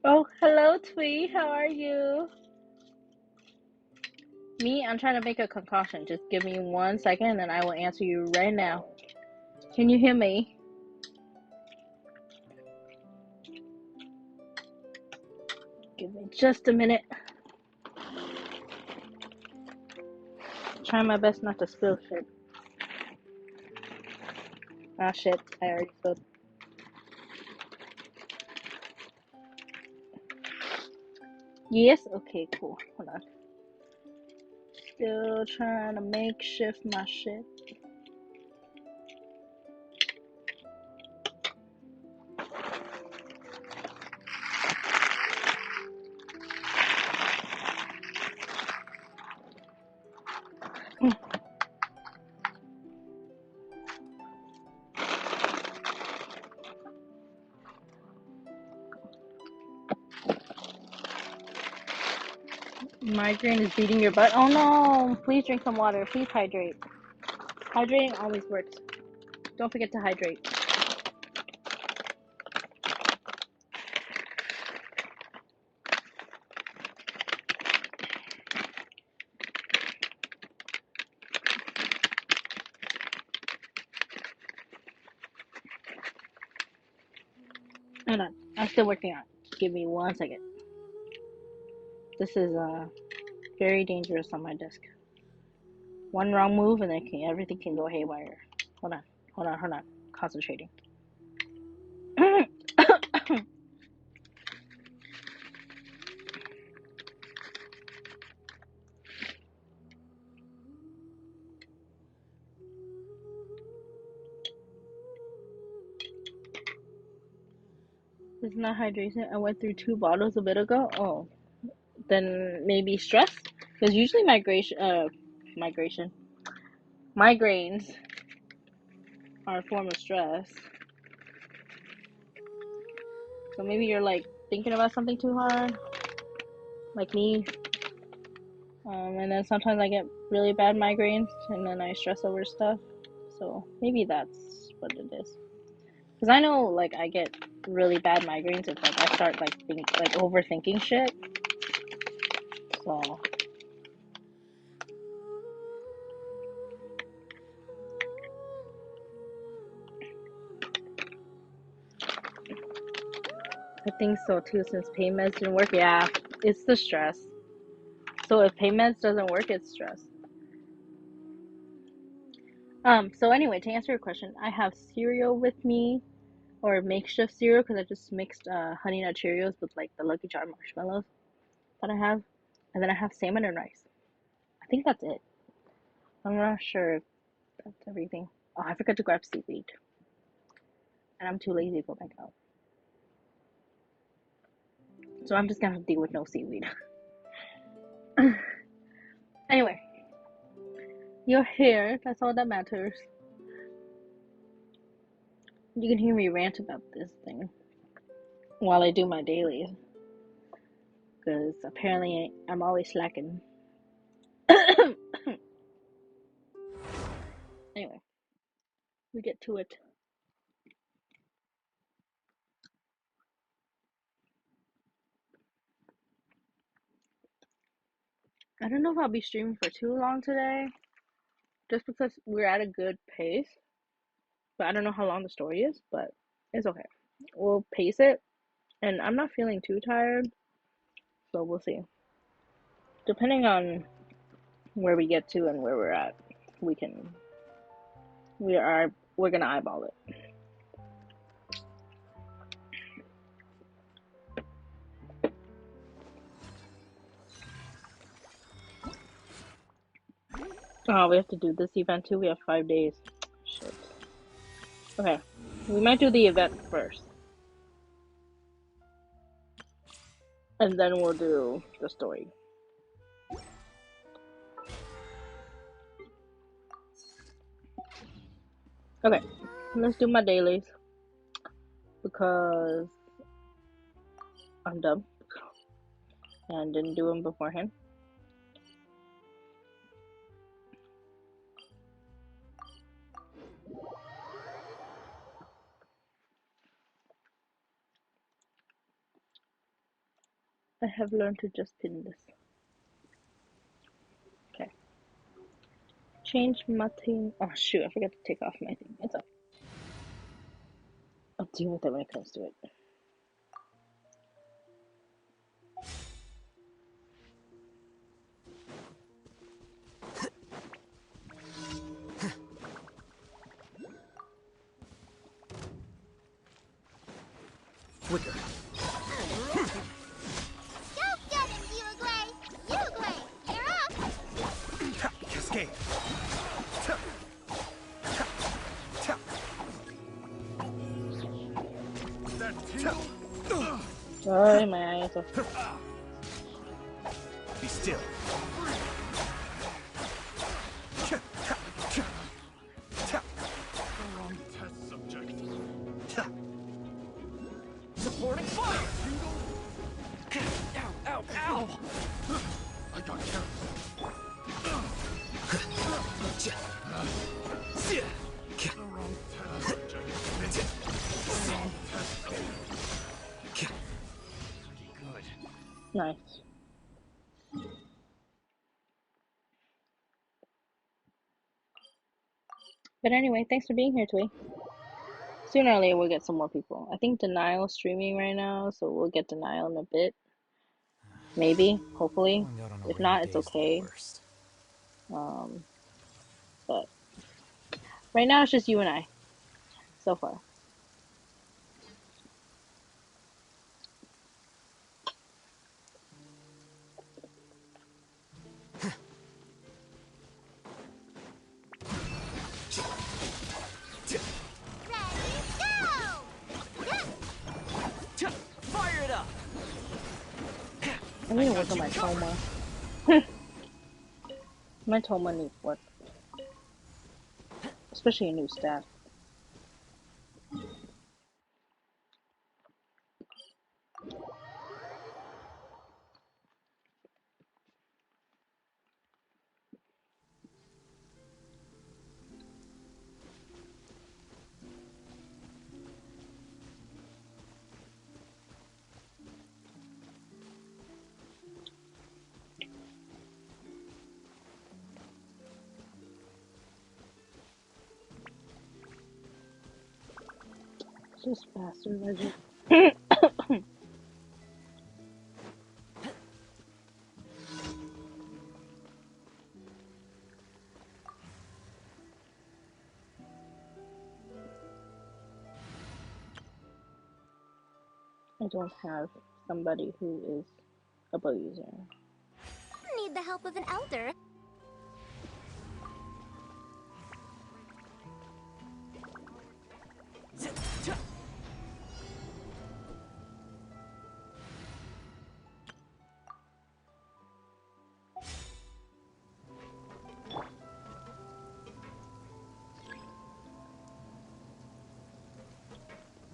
Oh, hello, Twee. How are you? Me, I'm trying to make a concoction. Just give me 1 second and I will answer you right now. Can you hear me? Give me just a minute. Try my best not to spill shit. Ah, shit. I already spilled. Yes? Okay, cool. Hold on. Still trying to makeshift my shit. Migraine is beating your butt. Oh no! Please drink some water. Please hydrate. Hydrating always works. Don't forget to hydrate. Hold on. I'm still working on it. Give me 1 second. This is very dangerous on my desk. One wrong move and then everything can go haywire. Hold on. Hold on. Concentrating. It's not hydration. I went through 2 bottles a bit ago. Oh, then maybe stress? Because usually migration, migraines are a form of stress. So maybe you're like thinking about something too hard, like me. And then sometimes I get really bad migraines, and then I stress over stuff. So maybe that's what it is. Because I know, like, I get really bad migraines if like I start like overthinking shit. So I think so too. Since pain meds didn't work, yeah, it's the stress. So if pain meds doesn't work, it's stress. So anyway, to answer your question, I have cereal with me, or makeshift cereal, because I just mixed Honey Nut Cheerios with like the Lucky Charm marshmallows that I have, and then I have salmon and rice. I think that's it. I'm not sure if that's everything. Oh, I forgot to grab seaweed, and I'm too lazy to go back out. So I'm just gonna have to deal with no seaweed. Anyway, you're here. That's all that matters. You can hear me rant about this thing while I do my dailies, because apparently I'm always slacking. Anyway, we get to it. I don't know if I'll be streaming for too long today, just because we're at a good pace. But I don't know how long the story is, but it's okay. We'll pace it, and I'm not feeling too tired, so we'll see. Depending on where we get to and where we're at, we can we're gonna eyeball it. Oh, we have to do this event too. We have 5 days. Shit. Okay, we might do the event first, and then we'll do the story. Okay, let's do my dailies because I'm dumb and didn't do them beforehand. I have learned to just pin this. Okay. Change Martin. Oh shoot, I forgot to take off my thing. It's up. I'll deal with it when it comes to it. Flicker. Go get him, Uruguay! Uruguay, you're up! Cascade. Oh, my eyes are... Be still. Test subject. Supporting fire. Ow! Ow! Ow! I got careless. The wrong test subject. The wrong test subject. Pretty good. Nice. But anyway, thanks for being here, Twee. Sooner or later, we'll get some more people. I think Denial's streaming right now, so we'll get Denial in a bit. Maybe, hopefully. Going out on a If rainy not, it's day is the okay. worst. But right now, it's just you and I, so far. Fire it up! I need to work on my Toma. My Toma needs work. Especially a new staff. Just faster, Reggie. I don't have somebody who is a bow user. Need the help of an elder.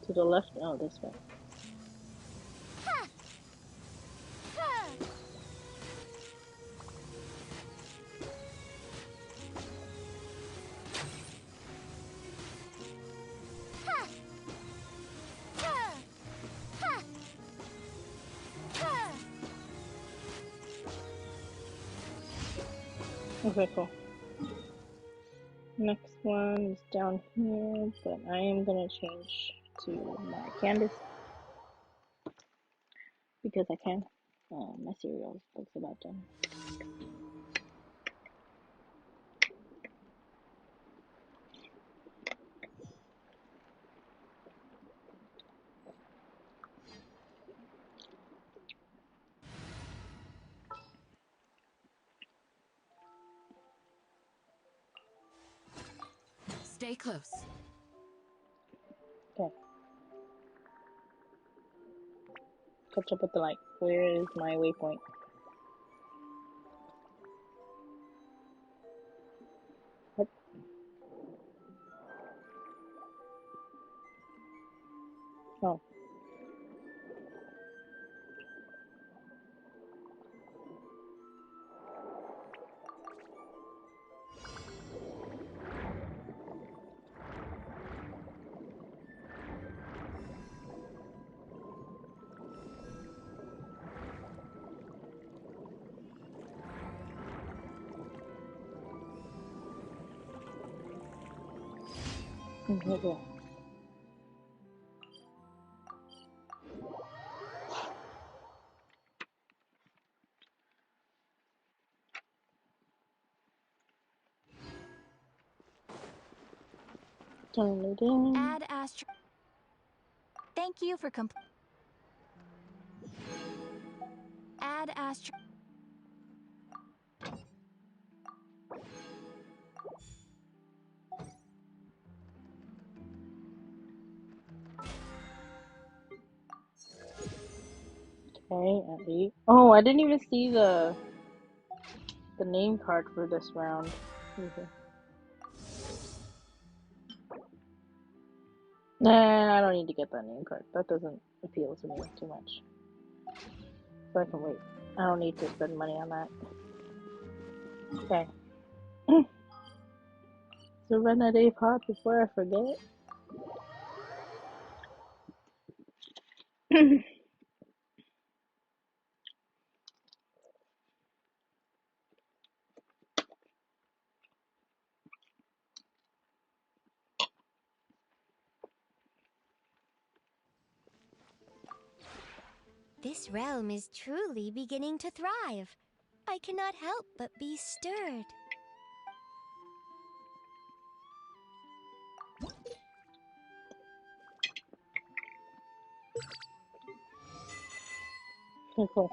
To the left? Oh, this way. Ha! Ha! Ha! Ha! Ha! Ha! Okay, cool. Next one is down here, but I am gonna change to my Canvas because I can. My cereal looks about done. Stay close. Okay. Catch up with the light. Where is my waypoint? What? Oh. Okay, cool. Downloading. Add Astro. Thank you for Add Astro. Okay, at 8. Oh, I didn't even see the name card for this round. Okay. Nah, I don't need to get that name card. That doesn't appeal to me too much. So I can wait. I don't need to spend money on that. Okay. So run that A pop before I forget. This realm is truly beginning to thrive. I cannot help but be stirred. Okay, cool.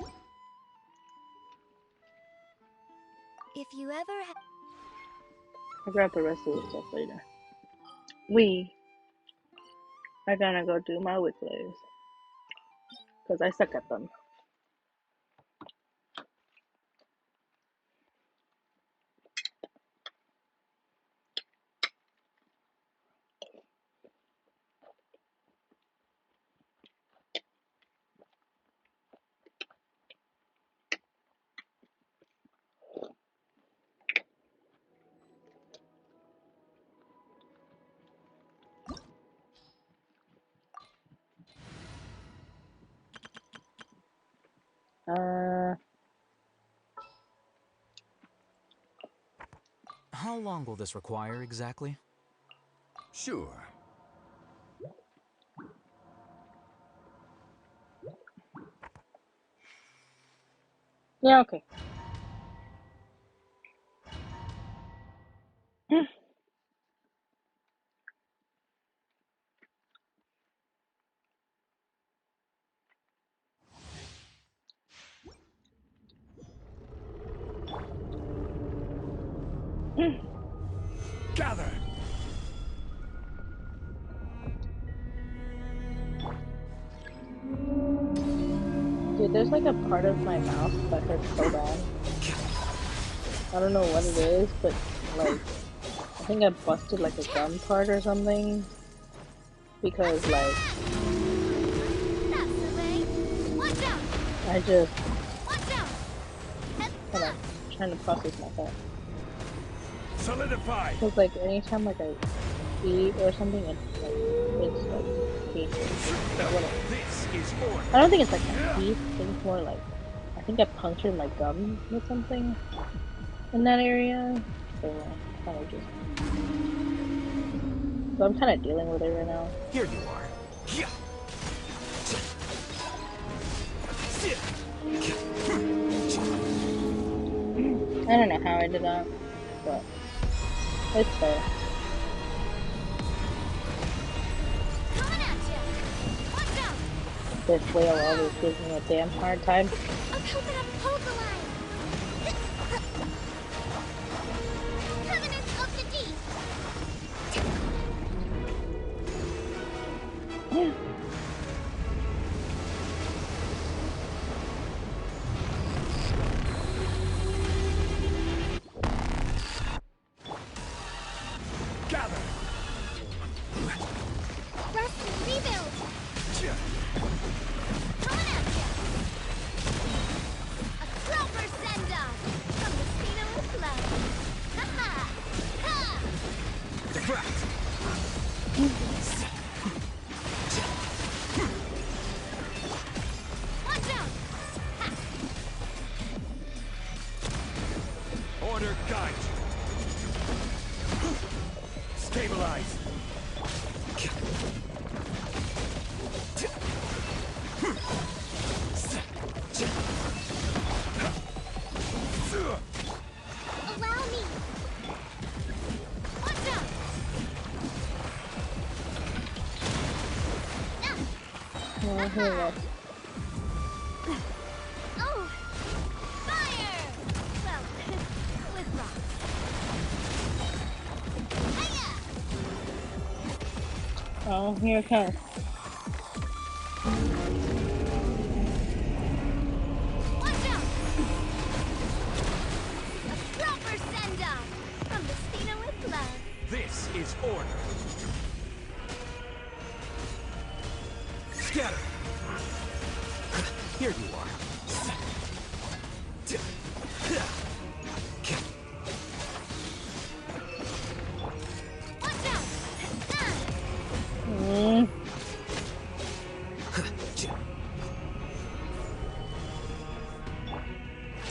If you ever I'll grab the rest of the stuff later. We are gonna go do my Weeklies. Because I suck at them. How long will this require exactly? Sure. Yeah, okay. Gather! Dude, there's like a part of my mouth that hurts so bad. I don't know what it is, but like, I think I busted like a gum part or something. Because like, That's the way. Watch out! I just, Watch out! hold on, I'm trying to process my thought. Solidify! Cause like anytime like I eat or something, it's like painful. But whatever. This is order. I don't think it's like my teeth. I think it's more like I think I punctured my gum with something in that area. So kind of just. So I'm kind of dealing with it right now. Here you are. I don't know how I did that, but it's fair. Coming at you! Watch out! This whale always gives me a damn hard time. A coconut polka line! Covenant of the deep! Gather! Rest and rebuild! Coming at you! A here we go. Oh, fire! Well, with rocks. Hiya! Oh, here it comes. Watch out! A proper send-off from Vestina with love. This is order. Scatter. Here you are. Watch out! Mm.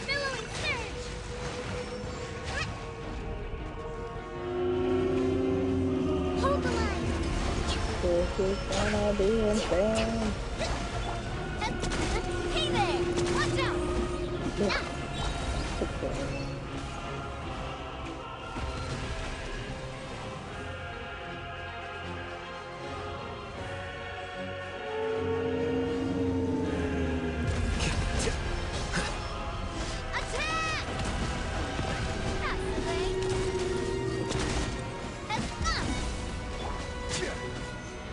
Billowing surge! Hold the line! This is gonna be insane. Hey there! Watch out! Yeah. Attack! That's the way. Heads up!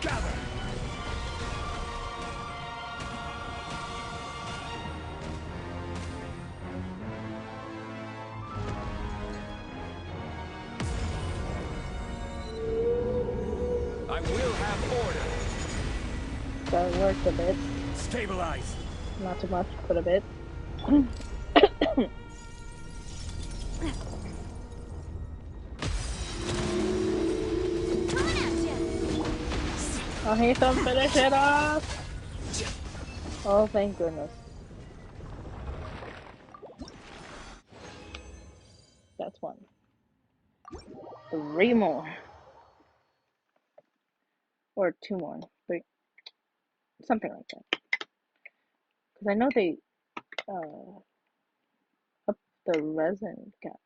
Gather. I will have order. That worked a bit. Stabilize. Not too much, but a bit. Coming at you! Oh, he can finish it off. Oh, thank goodness. That's one. 3 more. Or 2 more. 3. Something like that. Because I know they up the resin gap.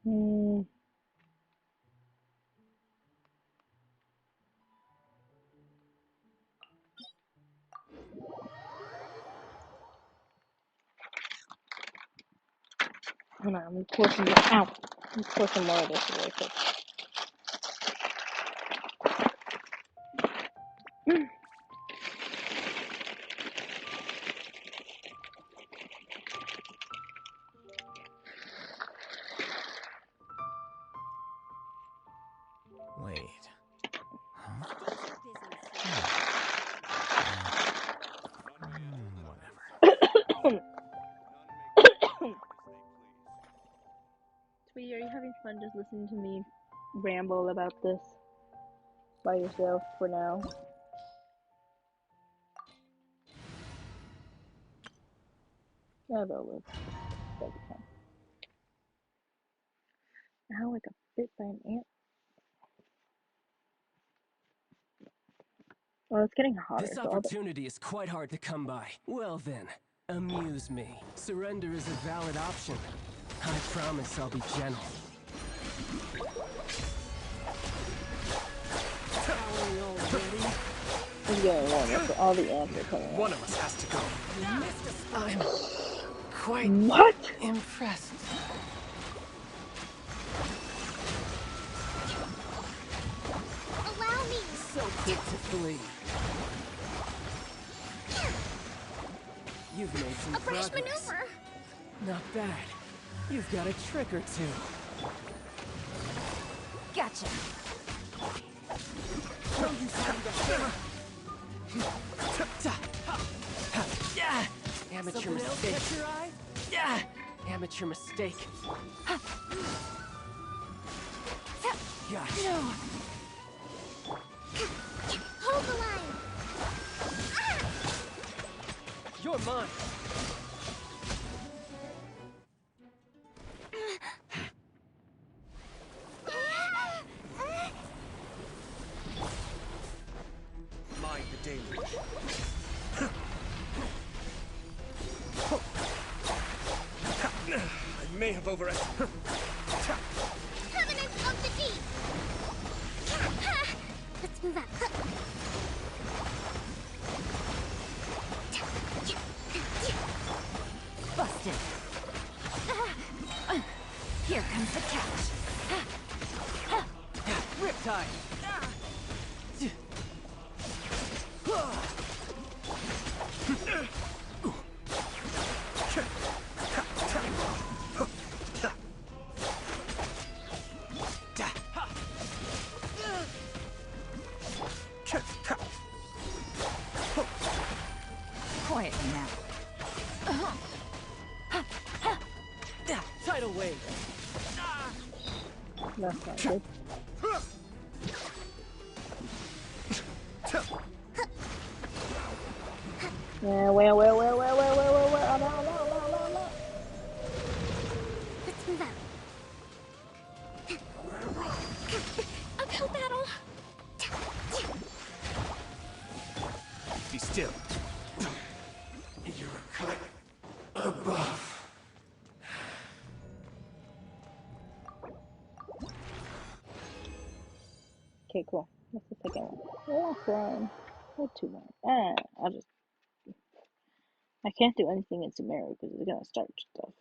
Hmm. Hold on, I'm forcing this out. I'm forcing more of this really quick. Wait. Huh? Whatever. Sweetie, are you having fun just listening to me ramble about this by yourself for now? Yeah, that was fun. Ow, I got bit by an ant. Well, it's getting hotter, This so I'll opportunity is quite hard to come by. Well then, amuse me. Surrender is a valid option. I promise I'll be gentle. Towering already? It's getting warmer, so all the ants are coming out. One of us has to go. I'm quite What? impressed. Allow me! So quick to flee. You've made some A fresh progress. maneuver! Not bad. You've got a trick or two. Gotcha! Yeah! Amateur mistake. Catch your eye? Yeah! Amateur mistake. Gosh. No! Hold the line! You're mine. Mind the Dailies. may have overestimated. Covenant of the Deep! Let's move out. Busted. Here comes the catch. Riptide. Quiet now. Tidal wave. That's not good. Yeah, where? Oh, no. Let's move out. Uphill battle. Be still. You're cut above. Okay, cool. What's the second one? The last one. Or two more. I can't do anything in Sumeru because it's gonna start stuff.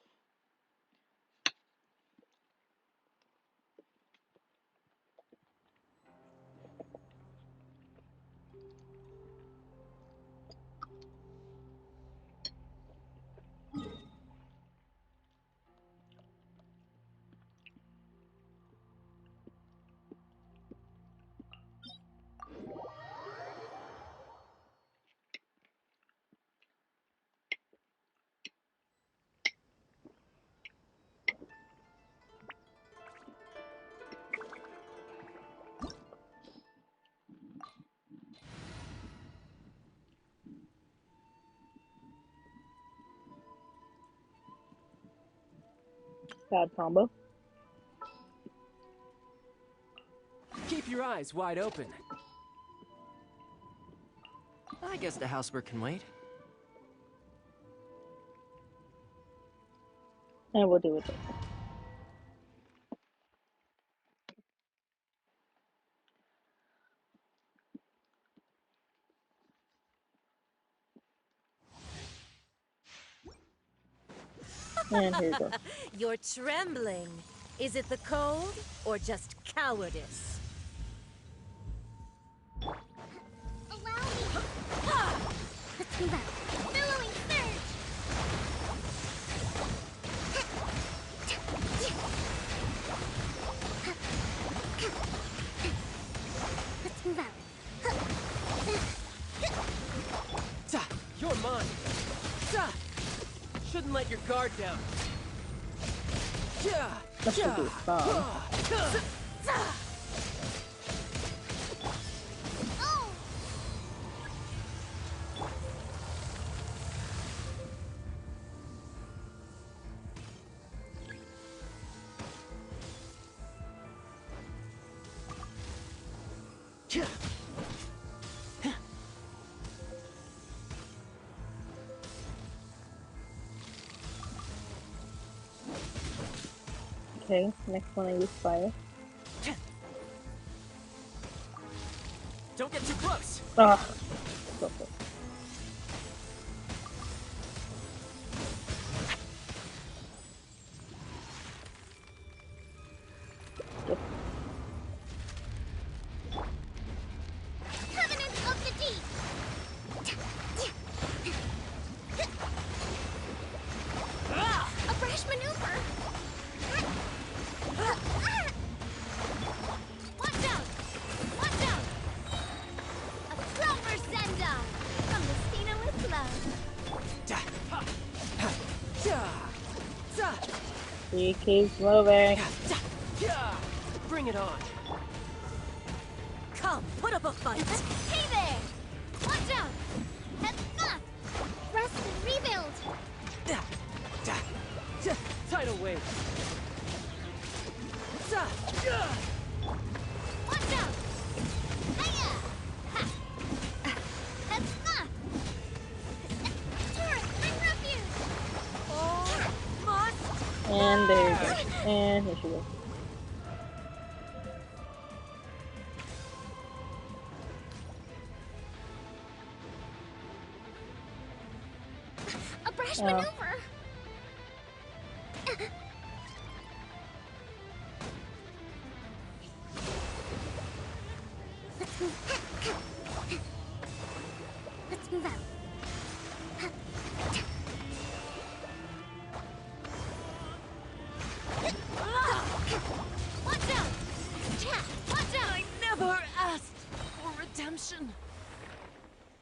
Bad combo. Keep your eyes wide open. I guess the housework can wait. And we'll do it. And here you go. You're trembling. Is it the cold or just cowardice? Allow me. Let's move out. Billowing surge. Let's move out. You're mine. Shouldn't let your guard down. That should be fun. Oh! Okay, next one I use fire. Don't get too close. Ah, so close. Covenant of the Deep! A brash maneuver! Watch out! Watch out! A flower sender! From the Stina with love. He keeps moving. Bring it on. Come, put up a fight. Hey there! Watch out! Rest and rebuild! Tidal wave. Watch out! Hiya! Ha! Turret, bring refuge! Oh, must. I And there you go. And here she goes. A brash Oh. maneuver. Let's move out. Watch out! Chat, watch out! I never asked for redemption.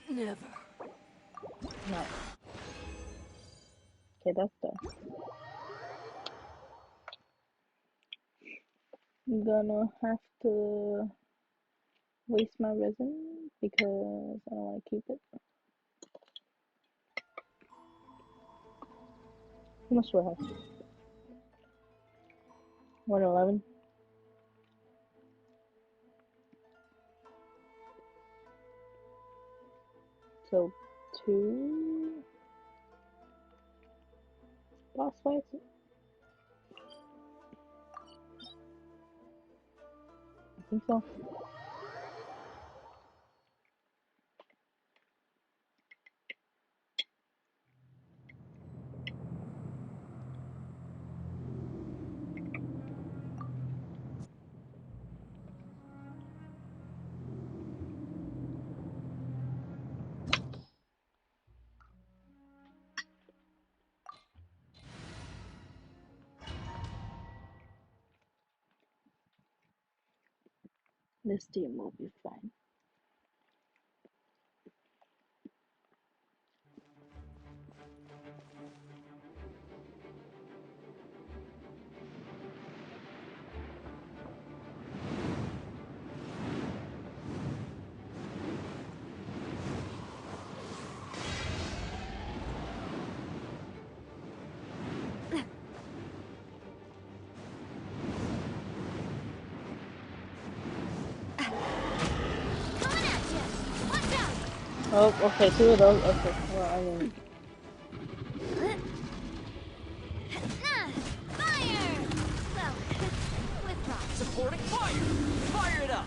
Never. No. Okay, that's done. I'm gonna have to waste my resin because I don't want to keep it. How much do I have? 111. So 2 boss fights. I think so. This team will be fine. Coming at you! Watch out! Oh, okay, 2 of those. Okay, well, I mean, Fire! Well, with rock. Supporting fire! Fire it up!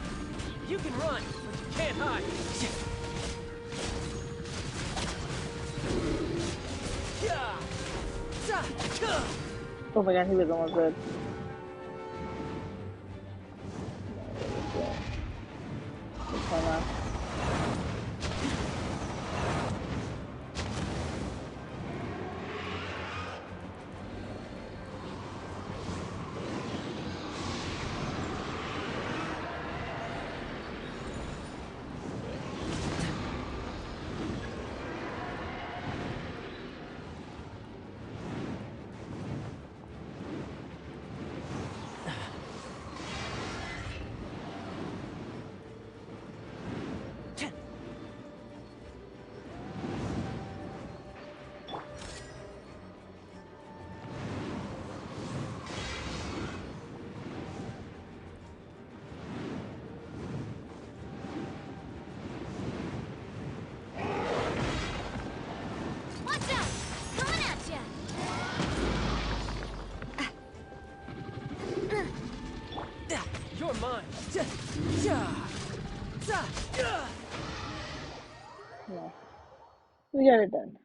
You can run, but you can't hide. Yeah. oh my god, he was almost good. This one now. Watch out! Coming at you! You're mine. Yeah. We got it done.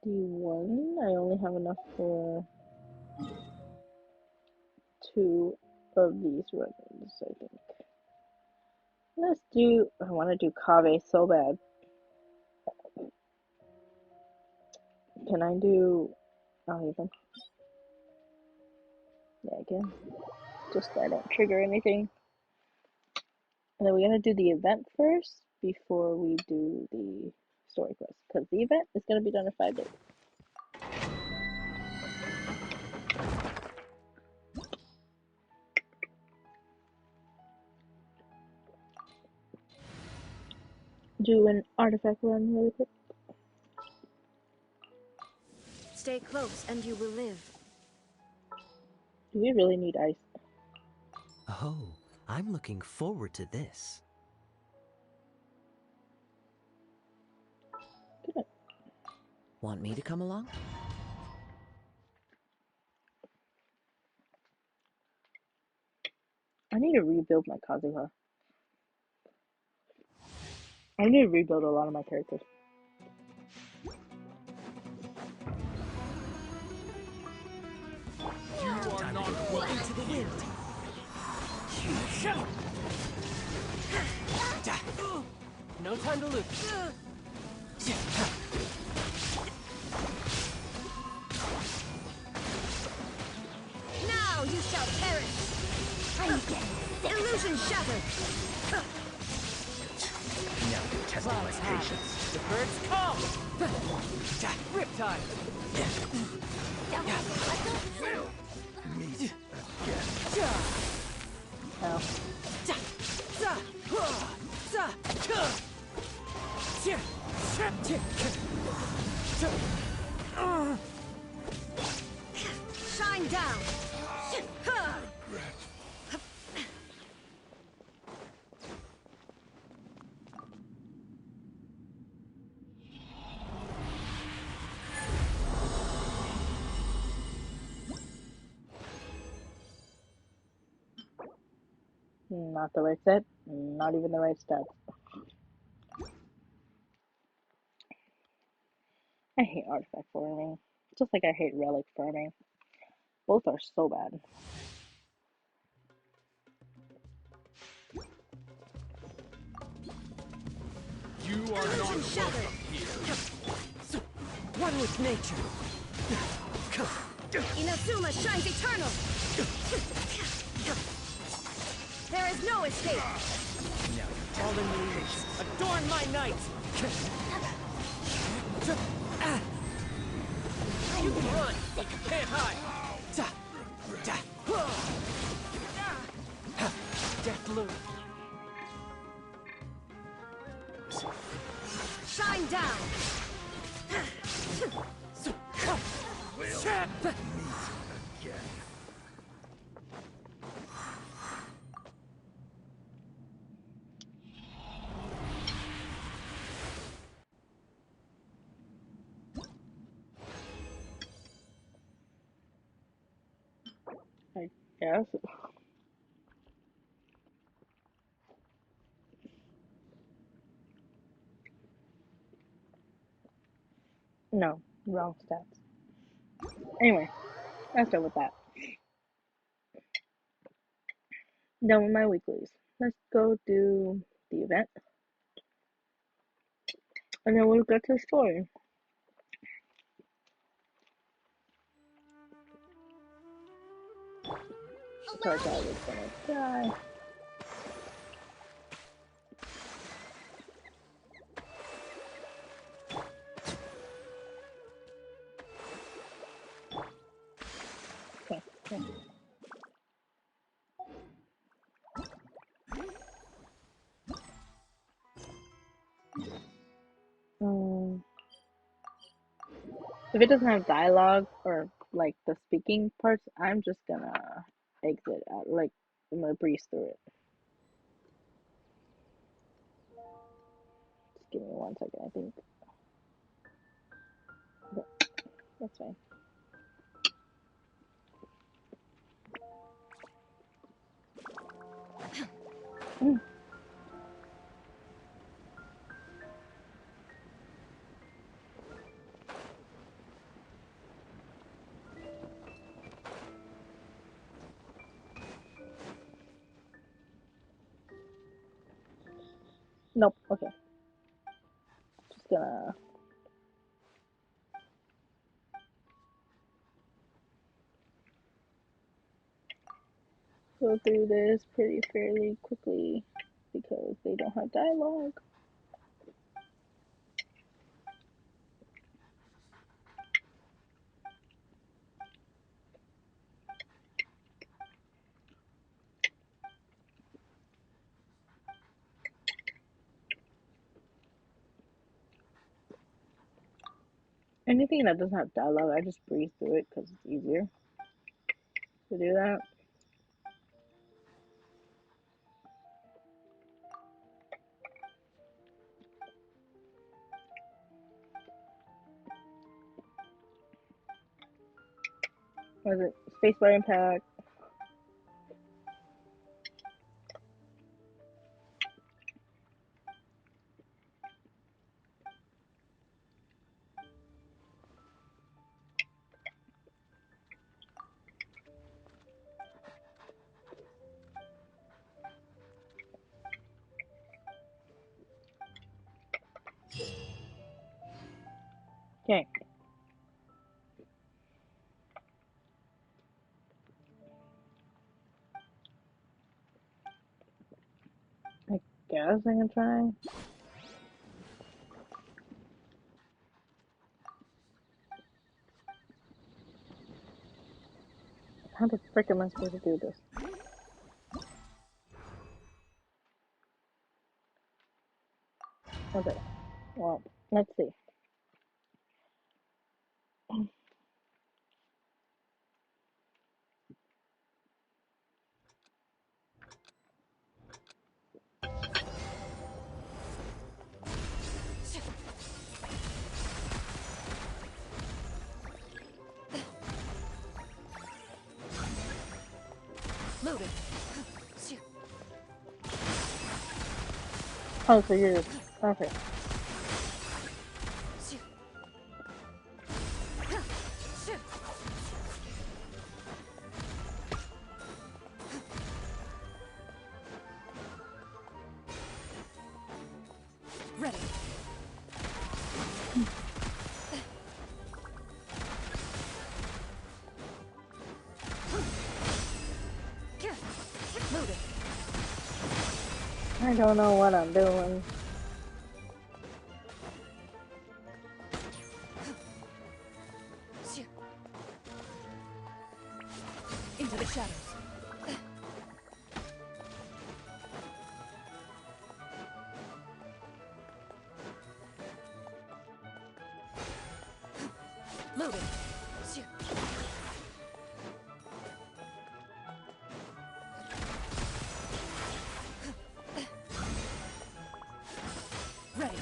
$51. I only have enough for 2 of these runs, I think. Let's do. I want to do Kave so bad. Can I do? I'll leave them. Yeah, I can. Just so I don't trigger anything. And then we're gonna do the event first before we do the story quest, because the event is gonna be done in 5 days. do an artifact run really quick. Stay close and you will live. Do we really need ice? Oh, I'm looking forward to this. Good. Want me to come along? I need to rebuild my Kazuha. I need to rebuild a lot of my characters. You are not welcome Into the here. wind. No time to lose. Now you shall perish. Illusion shattered. Now you're testing my patience. The birds call. Riptide. Oh. Shine down. Not the right set. Not even the right stats. I hate artifact farming. Just like I hate relic farming. Both are so bad. You are not Illusion shattered. welcome here. One with nature. Inazuma shines eternal. There is no escape. Now you're Fallen testing my leaves. patience. Adorn my night. You can run, but you can't hide. Death loop. Shine down. I guess. No, wrong stats. Anyway, let's start with that. Done with my weeklies. Let's go do the event. And then we'll get to the story. Charizard is gonna die. Okay, okay. If it doesn't have dialogue or like the speaking parts, I'm just gonna exit out. Like, I'm gonna breeze through it. Just give me 1 second, I think. Okay, that's fine. Nope, okay. Just gonna go through this pretty fairly quickly because they don't have dialogue. Anything that doesn't have dialogue, I just breeze through it because it's easier to do that. Was it Spacebar Impact? Okay. I guess I can try. How the frick am I supposed to do this? Okay. Well, let's see. Moving. Oh, so you're okay. Ready. Moving. I don't know what I'm doing. Into the shadows. Moving. Ready.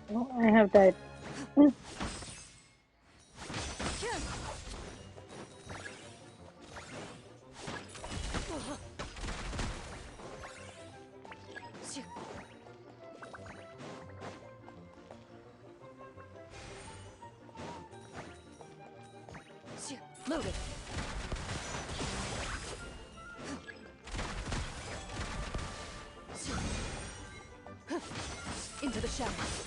Well, I have died. Moving. Into the shadows.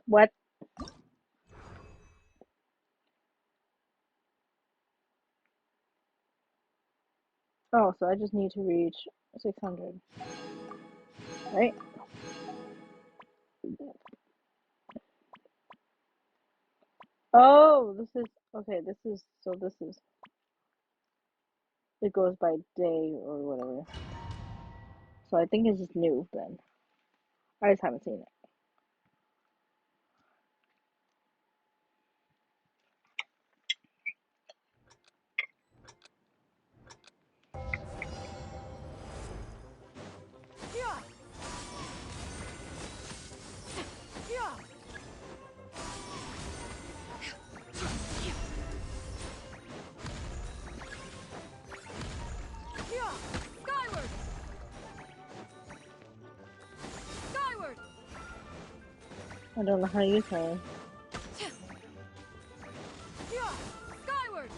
What? Oh, so I just need to reach 600. Right? Oh, this is okay. This is it goes by day or whatever. So I think it's just new then. I just haven't seen it. Skyward! Skyward! I don't know how you say. Skyward!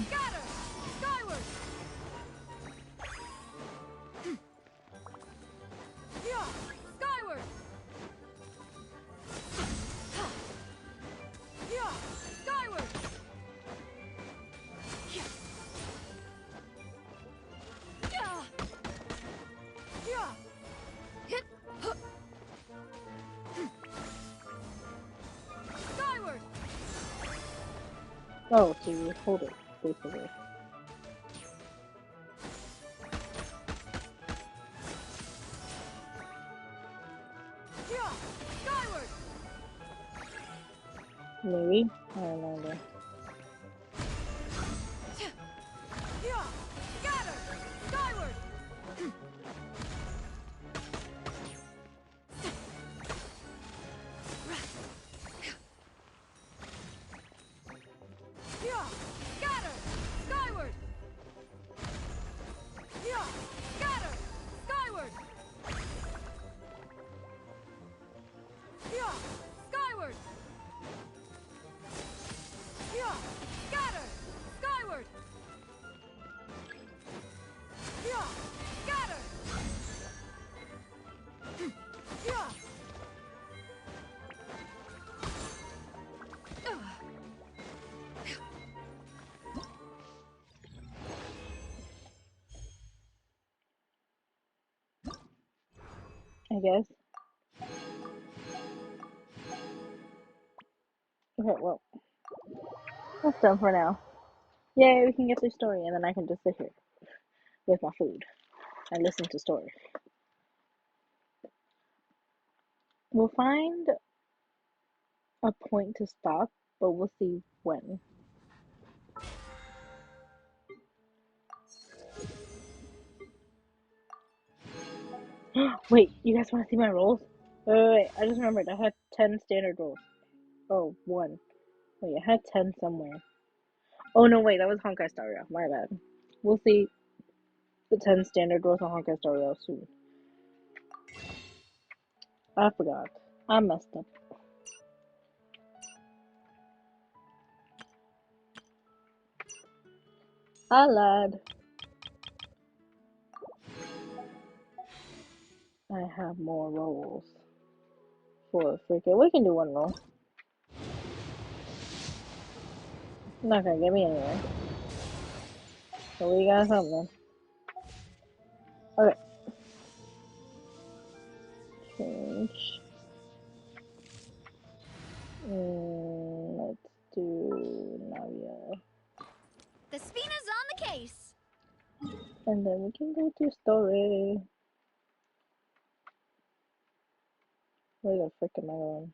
Scatter! Skyward! Skyward! Skyward! Oh, so you hold it, basically. Yeah, skyward. Maybe? I don't know. Yeah, scatter. Skyward. Yeah, scatter. Skyward. Yeah, scatter. Skyward. Yeah, skyward. Yeah, scatter. Skyward. Yeah, scatter. Yeah. I guess. Okay, well, that's done for now. Yay, we can get through story, and then I can just sit here with my food and listen to story. We'll find a point to stop, but we'll see when. Wait, you guys want to see my rolls? Wait, I just remembered I had 10 standard rolls. Oh, one. Wait, I had 10 somewhere. Oh, no, wait, that was Honkai Star Rail. My bad. We'll see the 10 standard rolls on Honkai Star Rail soon. I forgot. I messed up. I lied. I have more rolls. For freaking. We can do one roll. Not gonna get me anywhere. So we got something. Okay. Change. Let's do Navia. The Spina's on the case. And then we can go to story. Where's the freaking other one?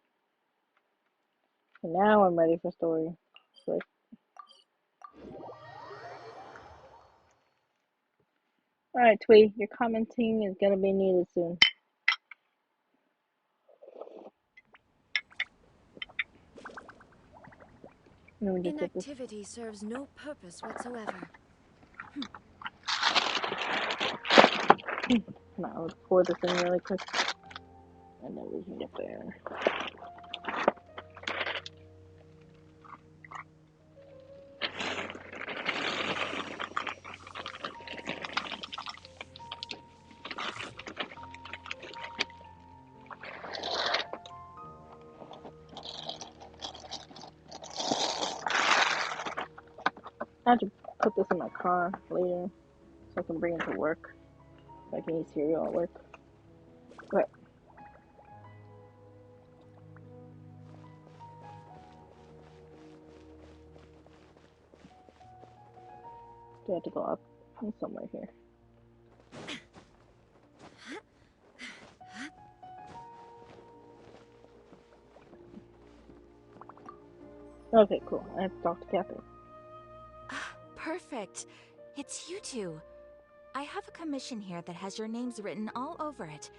And now I'm ready for story. Frick. Alright, Twee, your commenting is gonna be needed soon. Let me just get this. Inactivity serves no purpose whatsoever. No, I'll pour this in really quick. And then we can get there. I have to put this in my car later so I can bring it to work. So I can eat cereal at work. Okay. Do I have to go up? I'm somewhere here. Okay, cool. I have to talk to Catherine. Perfect. It's you two. I have a commission here that has your names written all over it.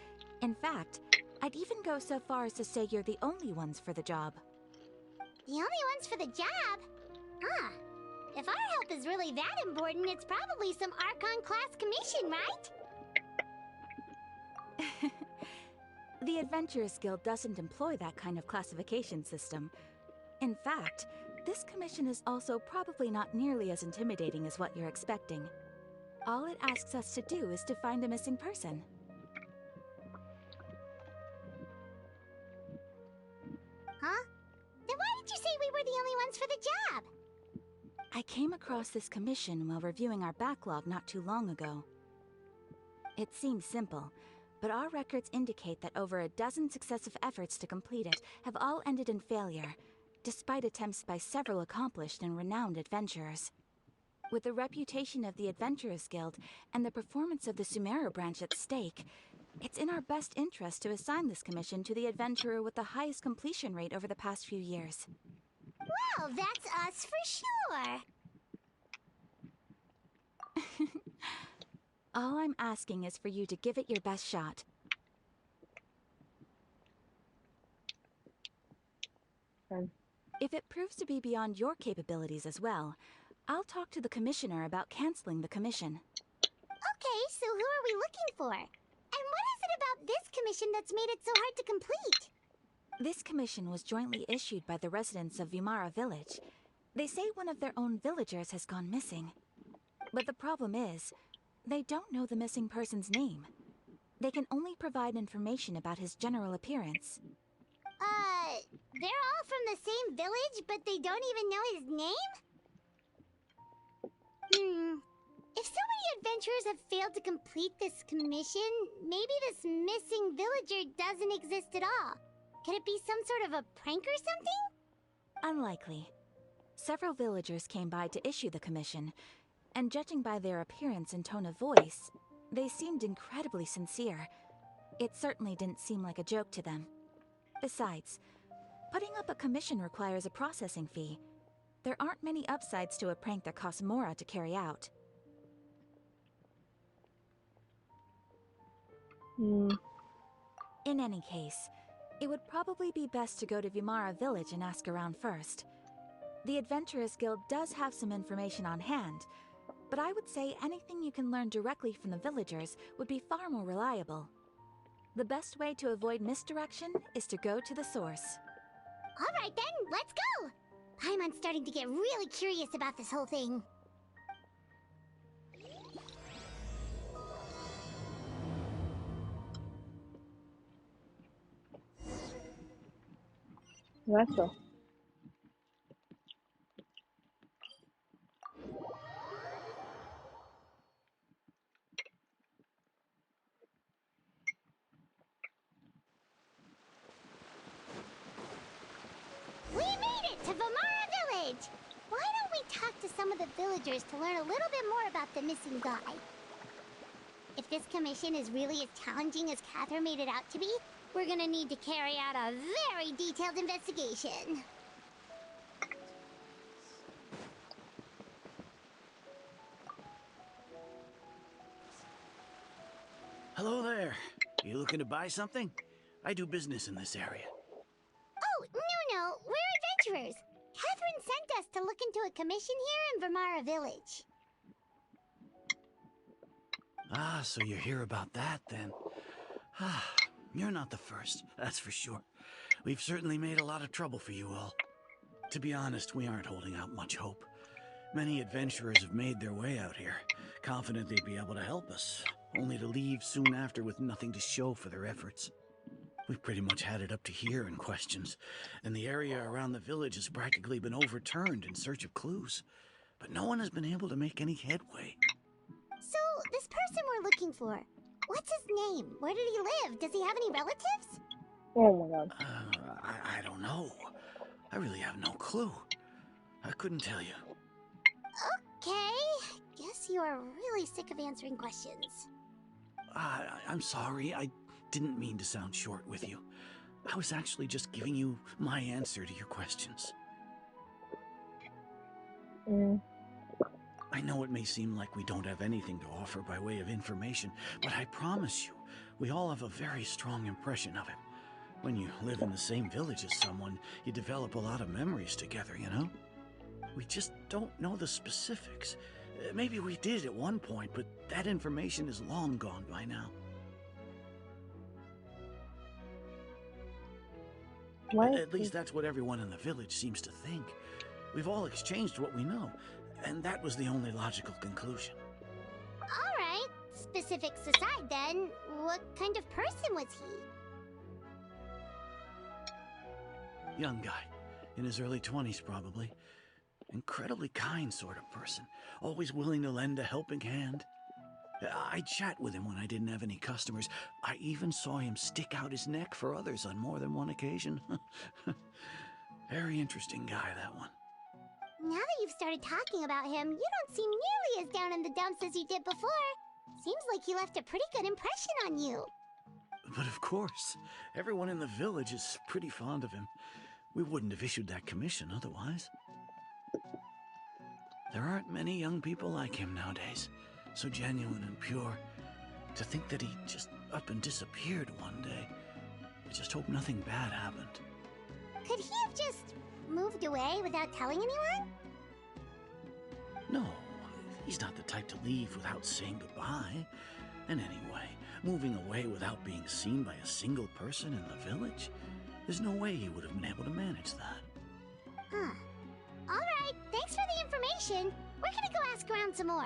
In fact, I'd even go so far as to say you're the only ones for the job. The only ones for the job? Huh. If our help is really that important, it's probably some Archon class commission, right? The Adventurers Guild doesn't employ that kind of classification system. In fact, this commission is also probably not nearly as intimidating as what you're expecting. All it asks us to do is to find a missing person. Huh? Then why did you say we were the only ones for the job? I came across this commission while reviewing our backlog not too long ago. It seems simple, but our records indicate that over a dozen successive efforts to complete it have all ended in failure, despite attempts by several accomplished and renowned adventurers. With the reputation of the Adventurers Guild and the performance of the Sumeru branch at stake, it's in our best interest to assign this commission to the adventurer with the highest completion rate over the past few years. Well, that's us for sure. All I'm asking is for you to give it your best shot. Okay. If it proves to be beyond your capabilities as well, I'll talk to the commissioner about canceling the commission. Okay, so who are we looking for? And what is it about this commission that's made it so hard to complete? This commission was jointly issued by the residents of Vimara Village. They say one of their own villagers has gone missing. But the problem is, they don't know the missing person's name. They can only provide information about his general appearance. They're all from the same village, but they don't even know his name? If so many adventurers have failed to complete this commission, maybe this missing villager doesn't exist at all. Could it be some sort of a prank or something? Unlikely. Several villagers came by to issue the commission, and judging by their appearance and tone of voice, they seemed incredibly sincere. It certainly didn't seem like a joke to them. Besides, putting up a commission requires a processing fee. There aren't many upsides to a prank that costs Mora to carry out. In any case, it would probably be best to go to Vimara Village and ask around first. The Adventurers Guild does have some information on hand, but I would say anything you can learn directly from the villagers would be far more reliable. The best way to avoid misdirection is to go to the source. Alright then, let's go! Paimon's starting to get really curious about this whole thing. Let's go. We made it to Vimara Village! Why don't we talk to some of the villagers to learn a little bit more about the missing guy? If this commission is really as challenging as Catherine made it out to be, we're gonna need to carry out a very detailed investigation. Hello there. You looking to buy something? I do business in this area. Oh, no, we're adventurers. Catherine sent us to look into a commission here in Vimara Village. Ah, so you're here about that, then. Ah, you're not the first, that's for sure. We've certainly made a lot of trouble for you all. To be honest, we aren't holding out much hope. Many adventurers have made their way out here, confident they'd be able to help us, only to leave soon after with nothing to show for their efforts. We've pretty much had it up to here in questions, and the area around the village has practically been overturned in search of clues. But no one has been able to make any headway. So, this person we're looking for, what's his name? Where did he live? Does he have any relatives? Oh my god. I don't know. I really have no clue. I couldn't tell you. Okay, guess you are really sick of answering questions. I'm sorry. I didn't mean to sound short with you. I was actually just giving you my answer to your questions. I know it may seem like we don't have anything to offer by way of information, but I promise you, we all have a very strong impression of him. When you live in the same village as someone, you develop a lot of memories together, you know? We just don't know the specifics. Maybe we did at one point, but that information is long gone by now. What? At least that's what everyone in the village seems to think. We've all exchanged what we know, and that was the only logical conclusion. Alright, specifics aside then, what kind of person was he? Young guy, in his early 20s probably. Incredibly kind sort of person, always willing to lend a helping hand. I'd chat with him when I didn't have any customers. I even saw him stick out his neck for others on more than one occasion. Very interesting guy, that one. Now that you've started talking about him, you don't seem nearly as down in the dumps as you did before. Seems like he left a pretty good impression on you. But of course, everyone in the village is pretty fond of him. We wouldn't have issued that commission otherwise. There aren't many young people like him nowadays. So genuine and pure. To think that he just up and disappeared one day. I just hope nothing bad happened. Could he have just moved away without telling anyone? No, he's not the type to leave without saying goodbye. And anyway, moving away without being seen by a single person in the village? There's no way he would have been able to manage that. Huh. Alright, thanks for the information. We're gonna go ask around some more.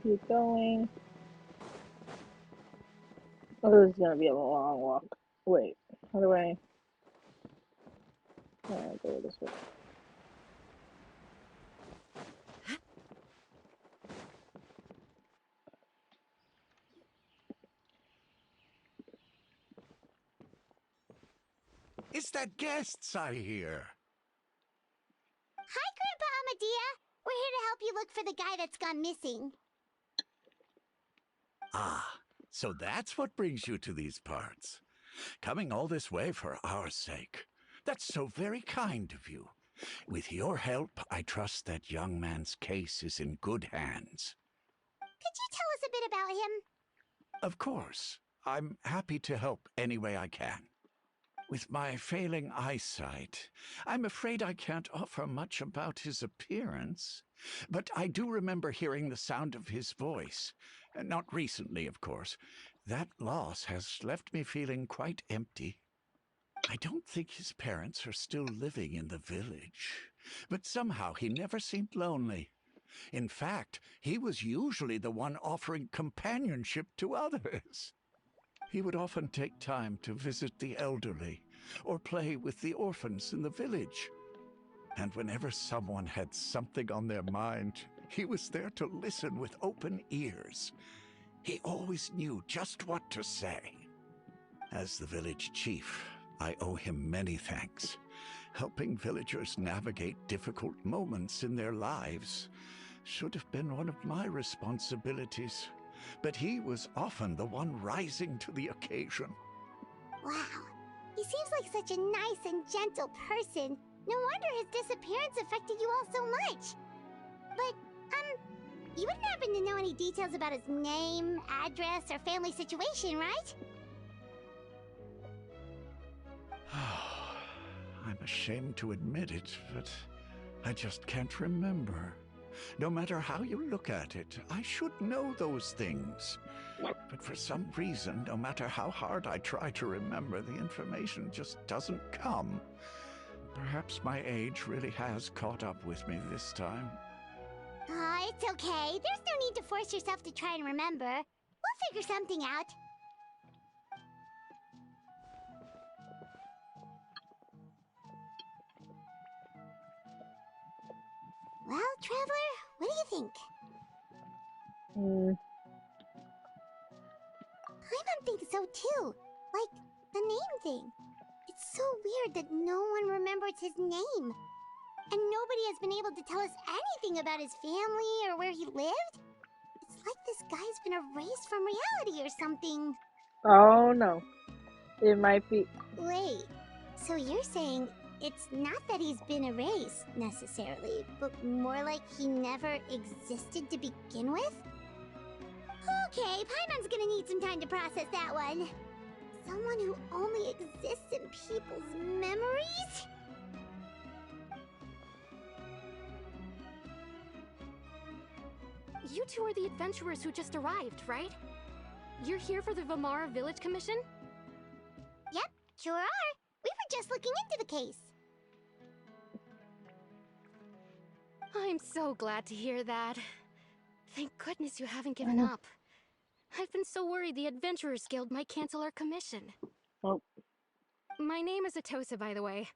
Keep going. Oh, this is gonna be a long walk. Wait, how do I? Go this way. Is that guests I hear? Hi, Grandpa Amadea. We're here to help you look for the guy that's gone missing. Ah, so that's what brings you to these parts. Coming all this way for our sake. That's so very kind of you. With your help, I trust that young man's case is in good hands. Could you tell us a bit about him? Of course. I'm happy to help any way I can. With my failing eyesight, I'm afraid I can't offer much about his appearance. But I do remember hearing the sound of his voice. Not recently, of course. That loss has left me feeling quite empty. I don't think his parents are still living in the village. But somehow he never seemed lonely. In fact, he was usually the one offering companionship to others. He would often take time to visit the elderly or play with the orphans in the village. And whenever someone had something on their mind, he was there to listen with open ears. He always knew just what to say. As the village chief, I owe him many thanks. Helping villagers navigate difficult moments in their lives should have been one of my responsibilities. But he was often the one rising to the occasion. Wow. He seems like such a nice and gentle person. No wonder his disappearance affected you all so much. But, you wouldn't happen to know any details about his name, address, or family situation, right? I'm ashamed to admit it, but I just can't remember. No matter how you look at it, I should know those things. But for some reason, no matter how hard I try to remember, the information just doesn't come. Perhaps my age really has caught up with me this time. It's okay. There's no need to force yourself to try and remember. We'll figure something out. Well, Traveler, what do you think? Paimon thinks so too. Like, the name thing. It's so weird that no one remembers his name. And nobody has been able to tell us anything about his family or where he lived. It's like this guy's been erased from reality or something. Oh no. It might be. Wait, so you're saying it's not that he's been erased, necessarily, but more like he never existed to begin with? Okay, Paimon's gonna need some time to process that one. Someone who only exists in people's memories? You two are the adventurers who just arrived, right? You're here for the Vamara Village Commission? Yep, sure are. We were just looking into the case. I'm so glad to hear that. Thank goodness you haven't given up. I've been so worried the Adventurers Guild might cancel our commission. Oh. My name is Atosa, by the way.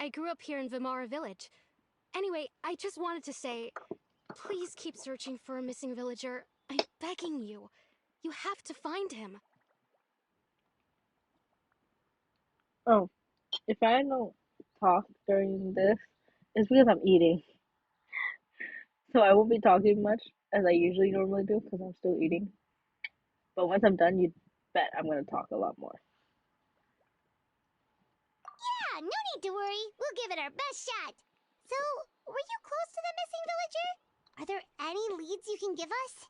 I grew up here in Vamara Village. Anyway, I just wanted to say, please keep searching for a missing villager. I'm begging you. You have to find him. Oh, if I don't talk during this, it's because I'm eating. So I won't be talking much as I usually normally do because I'm still eating. But once I'm done, you bet I'm gonna talk a lot more. Yeah, no need to worry. We'll give it our best shot. So, were you close to the missing villager? Are there any leads you can give us?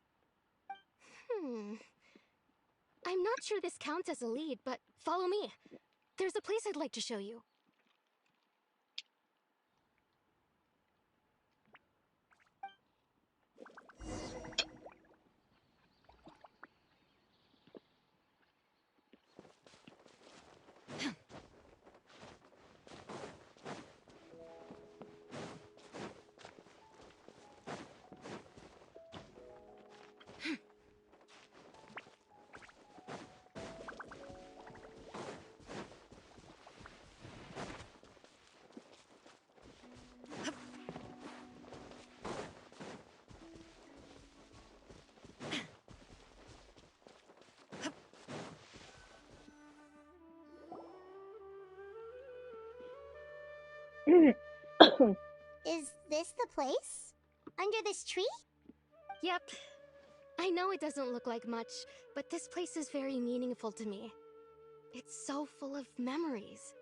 I'm not sure this counts as a lead, but follow me. There's a place I'd like to show you. Is this the place? Under this tree? Yep. I know it doesn't look like much, but this place is very meaningful to me. It's so full of memories.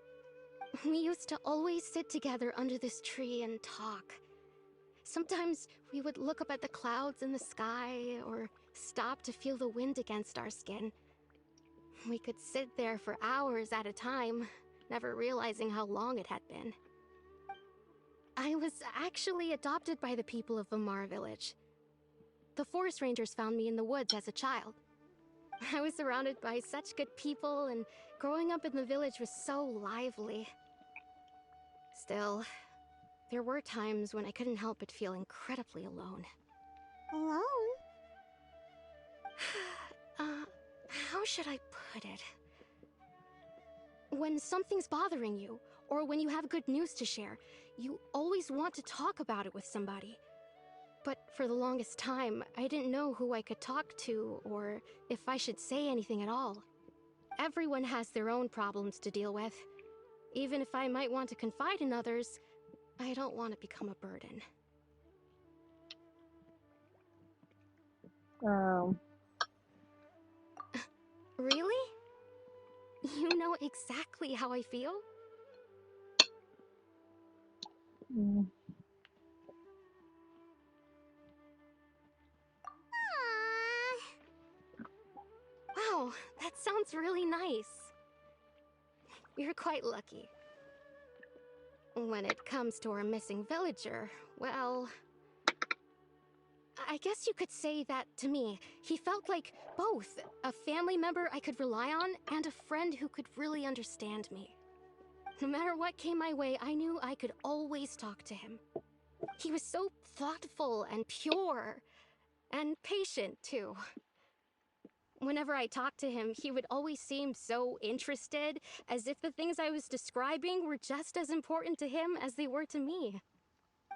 We used to always sit together under this tree and talk. Sometimes we would look up at the clouds in the sky or stop to feel the wind against our skin. We could sit there for hours at a time, never realizing how long it had been. I was actually adopted by the people of Vamar village. The forest rangers found me in the woods as a child. I was surrounded by such good people, and growing up in the village was so lively. Still, there were times when I couldn't help but feel incredibly alone. Alone? How should I put it? When something's bothering you, or when you have good news to share, you always want to talk about it with somebody. But for the longest time, I didn't know who I could talk to, or if I should say anything at all. Everyone has their own problems to deal with. Even if I might want to confide in others, I don't want to become a burden. Really? You know exactly how I feel? Wow, that sounds really nice. You're quite lucky. When it comes to our missing villager, well, I guess you could say that to me. He felt like both a family member I could rely on and a friend who could really understand me. No matter what came my way, I knew I could always talk to him. He was so thoughtful and pure, and patient too. Whenever I talked to him, he would always seem so interested, as if the things I was describing were just as important to him as they were to me.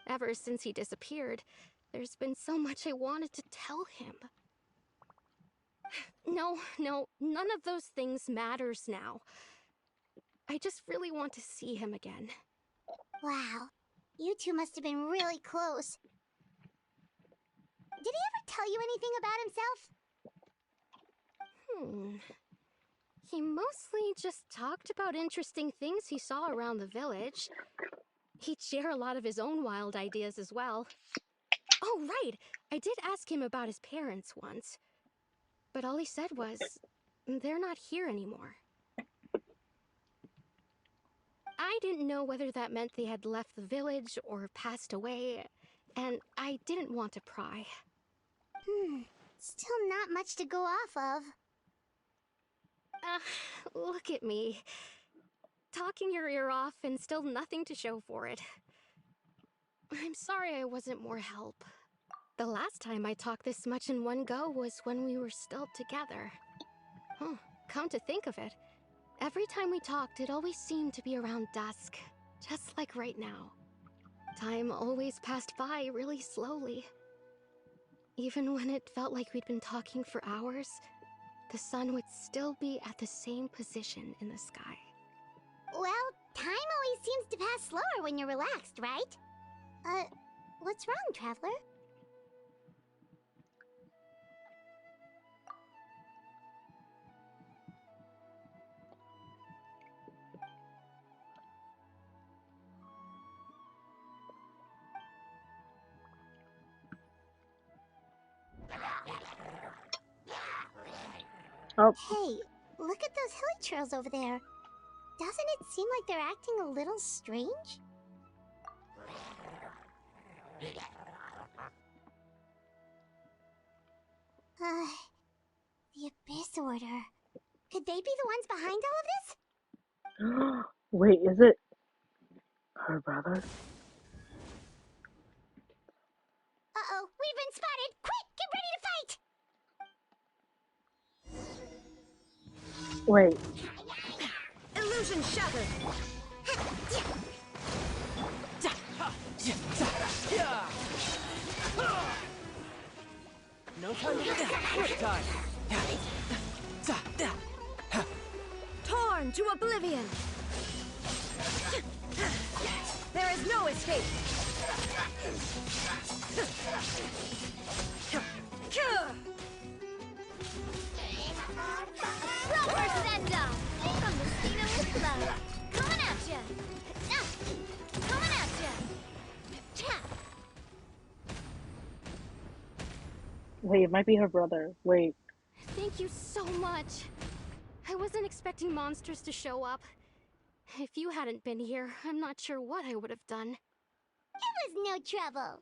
Ever since he disappeared, there's been so much I wanted to tell him. No, none of those things matters now. I just really want to see him again. Wow, you two must have been really close. Did he ever tell you anything about himself? He mostly just talked about interesting things he saw around the village. He'd share a lot of his own wild ideas as well. Oh, right! I did ask him about his parents once. But all he said was, they're not here anymore. I didn't know whether that meant they had left the village or passed away, and I didn't want to pry. Still not much to go off of. Look at me. Talking your ear off and still nothing to show for it. I'm sorry I wasn't more help. The last time I talked this much in one go was when we were still together. Come to think of it, every time we talked, it always seemed to be around dusk, just like right now. Time always passed by really slowly. Even when it felt like we'd been talking for hours, the sun would still be at the same position in the sky. Well, time always seems to pass slower when you're relaxed, right? What's wrong, Traveler? Oh. Hey, look at those hilly trails over there. Doesn't it seem like they're acting a little strange? The Abyss Order. Could they be the ones behind all of this? Wait, is it her brother? Uh-oh, we've been spotted! Quick, get ready to fight! Wait. Illusion shattered. No time to quick time. Torn to oblivion. There is no escape. Proper send-off! From the Cena with love. Coming at ya! Coming at ya! Wait, it might be her brother. Wait. Thank you so much. I wasn't expecting monsters to show up. If you hadn't been here, I'm not sure what I would have done. It was no trouble.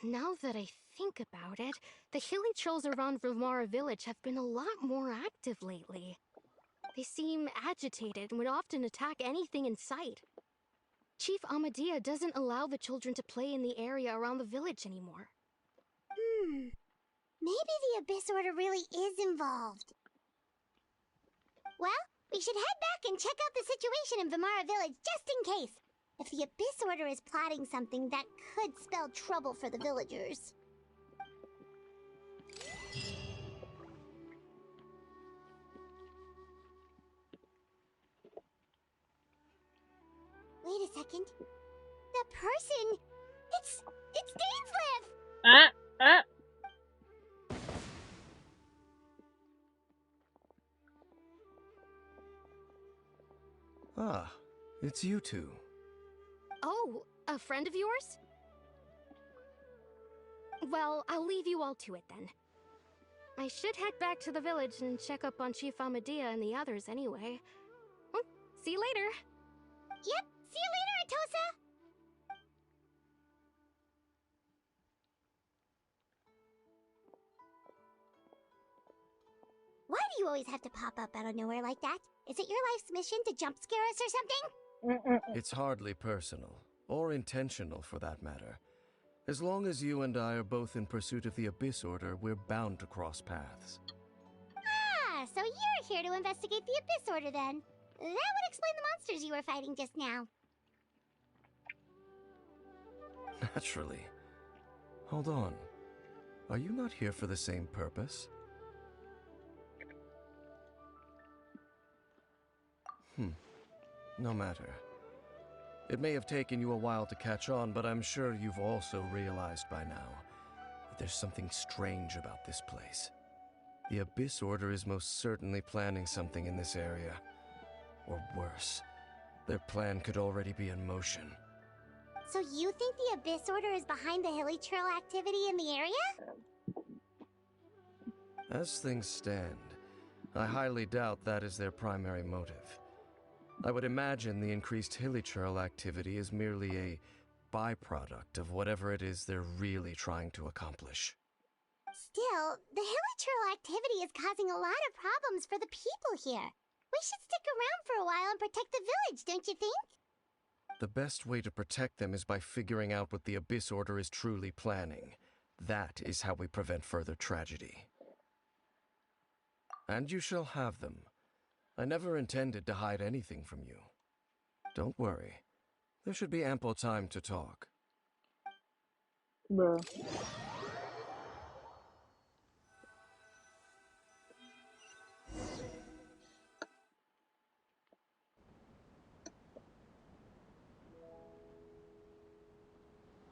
Now that I think about it, the hilly trolls around Vimara village have been a lot more active lately. They seem agitated and would often attack anything in sight. Chief Amadea doesn't allow the children to play in the area around the village anymore. Maybe the Abyss Order really is involved. Well, we should head back and check out the situation in Vimara village just in case. If the Abyss Order is plotting something, that could spell trouble for the villagers. Wait a second. The person... It's Dainsleif! Ah, it's you two. Oh, a friend of yours? Well, I'll leave you all to it then. I should head back to the village and check up on Chief Amadea and the others anyway. Well, see you later. Yep, see you later, Atosa! Why do you always have to pop up out of nowhere like that? Is it your life's mission to jump scare us or something? It's hardly personal, or intentional for that matter. As long as you and I are both in pursuit of the Abyss Order, we're bound to cross paths. Ah, so you're here to investigate the Abyss Order then. That would explain the monsters you were fighting just now. Naturally. Hold on. Are you not here for the same purpose? No matter. It may have taken you a while to catch on, but I'm sure you've also realized by now that there's something strange about this place. The Abyss Order is most certainly planning something in this area. Or worse, their plan could already be in motion. So you think the Abyss Order is behind the hilly trail activity in the area? As things stand, I highly doubt that is their primary motive. I would imagine the increased hilly trail activity is merely a byproduct of whatever it is they're really trying to accomplish. Still, the hilly trail activity is causing a lot of problems for the people here. We should stick around for a while and protect the village, don't you think? The best way to protect them is by figuring out what the Abyss Order is truly planning. That is how we prevent further tragedy. And you shall have them. I never intended to hide anything from you. Don't worry. There should be ample time to talk. Bruh.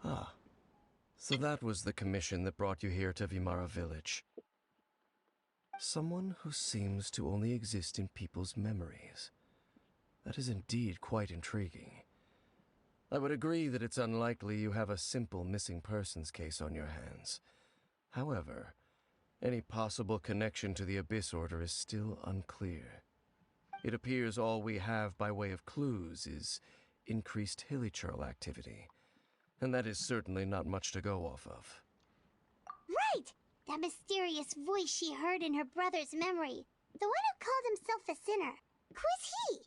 Ah, so that was the commission that brought you here to Vimara Village. Someone who seems to only exist in people's memories. That is indeed quite intriguing. I would agree that it's unlikely you have a simple missing persons case on your hands. However, any possible connection to the Abyss Order is still unclear. It appears all we have by way of clues is increased hilichurl activity, and that is certainly not much to go off of. Right! That mysterious voice she heard in her brother's memory. The one who called himself a sinner. Who is he?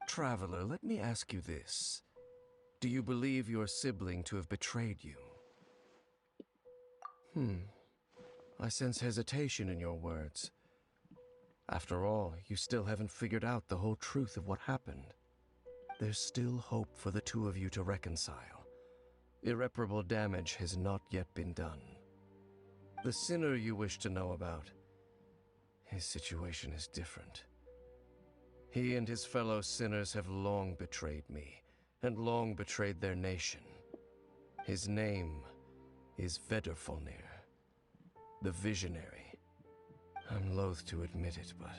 Traveler, let me ask you this. Do you believe your sibling to have betrayed you? I sense hesitation in your words. After all, you still haven't figured out the whole truth of what happened. There's still hope for the two of you to reconcile. Irreparable damage has not yet been done. The sinner you wish to know about, his situation is different. He and his fellow sinners have long betrayed me, and long betrayed their nation. His name is Vedrfolnir, the Visionary. I'm loath to admit it, but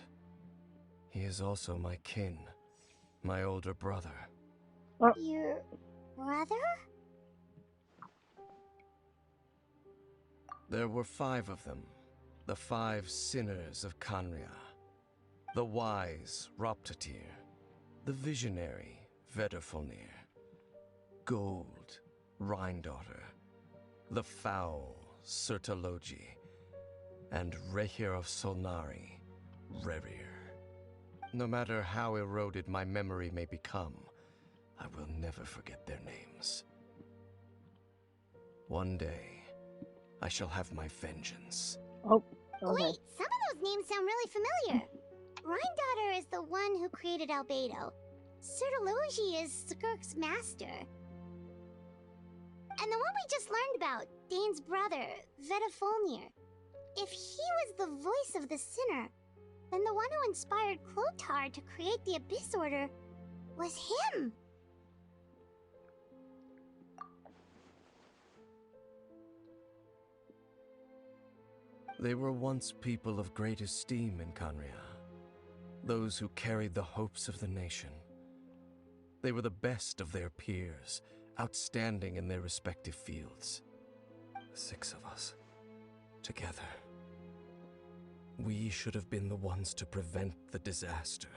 he is also my kin, my older brother. Your brother? There were 5 of them, the 5 sinners of Kanria. The wise Roptatir, the visionary Vedrfolnir, Gold Rhindaughter, the foul Sertologi, and Rehir of Solnari, Rerir. No matter how eroded my memory may become, I will never forget their names. One day, I shall have my vengeance. Oh, okay. Wait, some of those names sound really familiar. Rhindaughter is the one who created Albedo. Sertologi is Skirk's master. And the one we just learned about, Dane's brother, Vedrfolnir. If he was the voice of the sinner, then the one who inspired Clothar to create the Abyss Order was him. They were once people of great esteem in Kanria. Those who carried the hopes of the nation. They were the best of their peers, outstanding in their respective fields. 6 of us, together. We should have been the ones to prevent the disaster.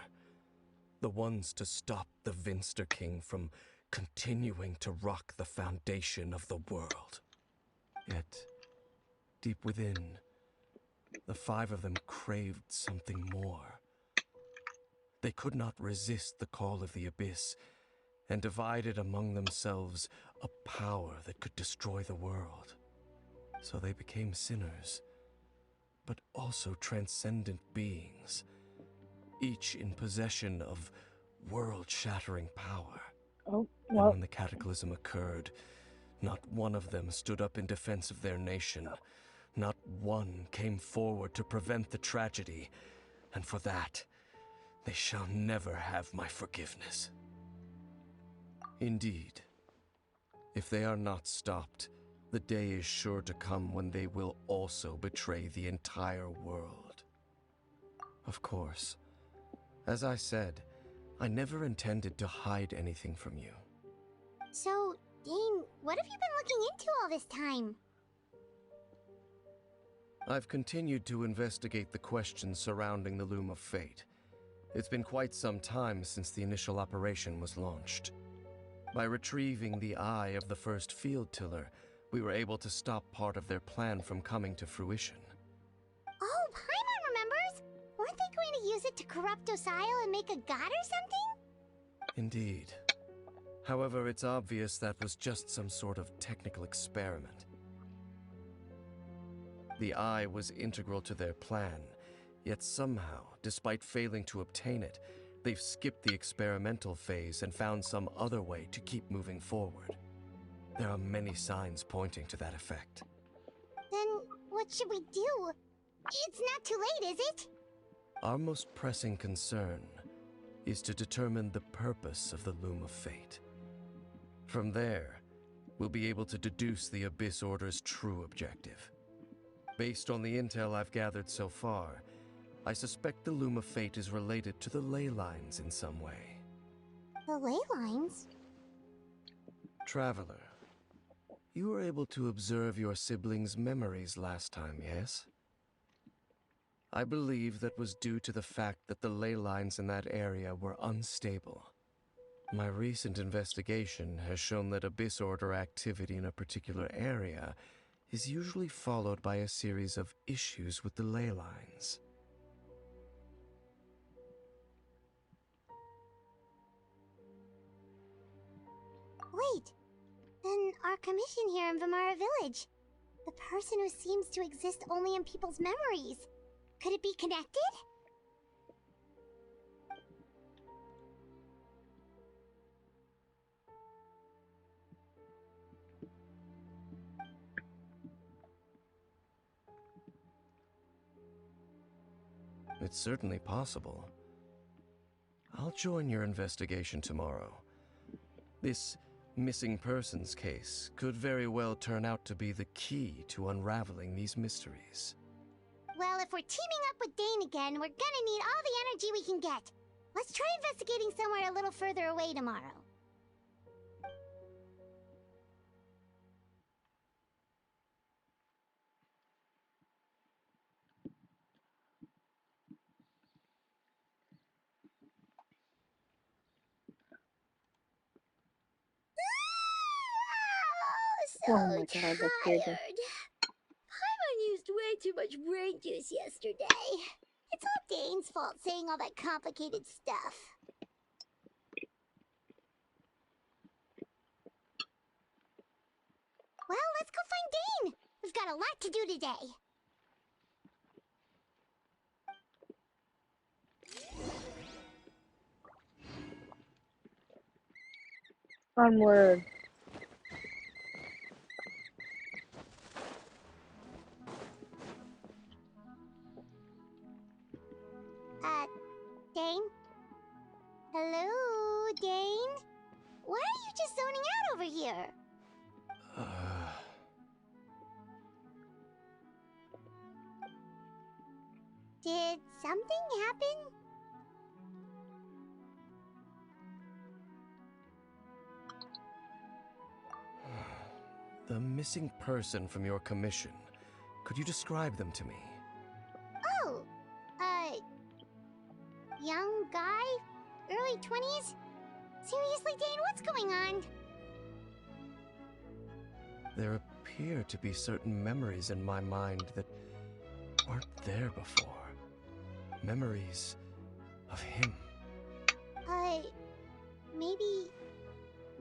The ones to stop the Vinster King from continuing to rock the foundation of the world. Yet, deep within, the 5 of them craved something more. They could not resist the call of the Abyss, and divided among themselves a power that could destroy the world. So they became sinners, but also transcendent beings, each in possession of world-shattering power. Oh, And well. when the cataclysm occurred, not one of them stood up in defense of their nation. Not one came forward to prevent the tragedy, and for that, they shall never have my forgiveness. Indeed, if they are not stopped, the day is sure to come when they will also betray the entire world. Of course, as I said, I never intended to hide anything from you. So, Dane, what have you been looking into all this time? I've continued to investigate the questions surrounding the Loom of Fate. It's been quite some time since the initial operation was launched. By retrieving the eye of the first field tiller, we were able to stop part of their plan from coming to fruition. Oh, Paimon remembers! Weren't they going to use it to corrupt Osial and make a god or something? Indeed. However, it's obvious that was just some sort of technical experiment. The eye was integral to their plan, yet somehow, despite failing to obtain it, They've skipped the experimental phase and found some other way to keep moving forward. There are many signs pointing to that effect. Then what should we do? It's not too late, is it? Our most pressing concern is to determine the purpose of the Loom of Fate. From there, we'll be able to deduce the Abyss Order's true objective. Based on the intel I've gathered so far, I suspect the Loom of Fate is related to the ley lines in some way. The ley lines? Traveler, you were able to observe your siblings' memories last time, yes? I believe that was due to the fact that the ley lines in that area were unstable. My recent investigation has shown that Abyss Order activity in a particular area is usually followed by a series of issues with the ley lines. Wait, then our commission here in Vimara Village. The person who seems to exist only in people's memories. Could it be connected? It's certainly possible. I'll join your investigation tomorrow. This missing persons case could very well turn out to be the key to unraveling these mysteries. Well, if we're teaming up with Dane again, we're gonna need all the energy we can get. Let's try investigating somewhere a little further away tomorrow. Oh my god, that's crazy. Paimon used way too much brain juice yesterday. It's all Dane's fault saying all that complicated stuff. Well, let's go find Dane. We've got a lot to do today. Onward. Dane? Hello, Dane? Why are you just zoning out over here? Did something happen? The missing person from your commission. Could you describe them to me? Oh, young guy? Early 20s? Seriously, Dane, what's going on? There appear to be certain memories in my mind that weren't there before. Memories of him.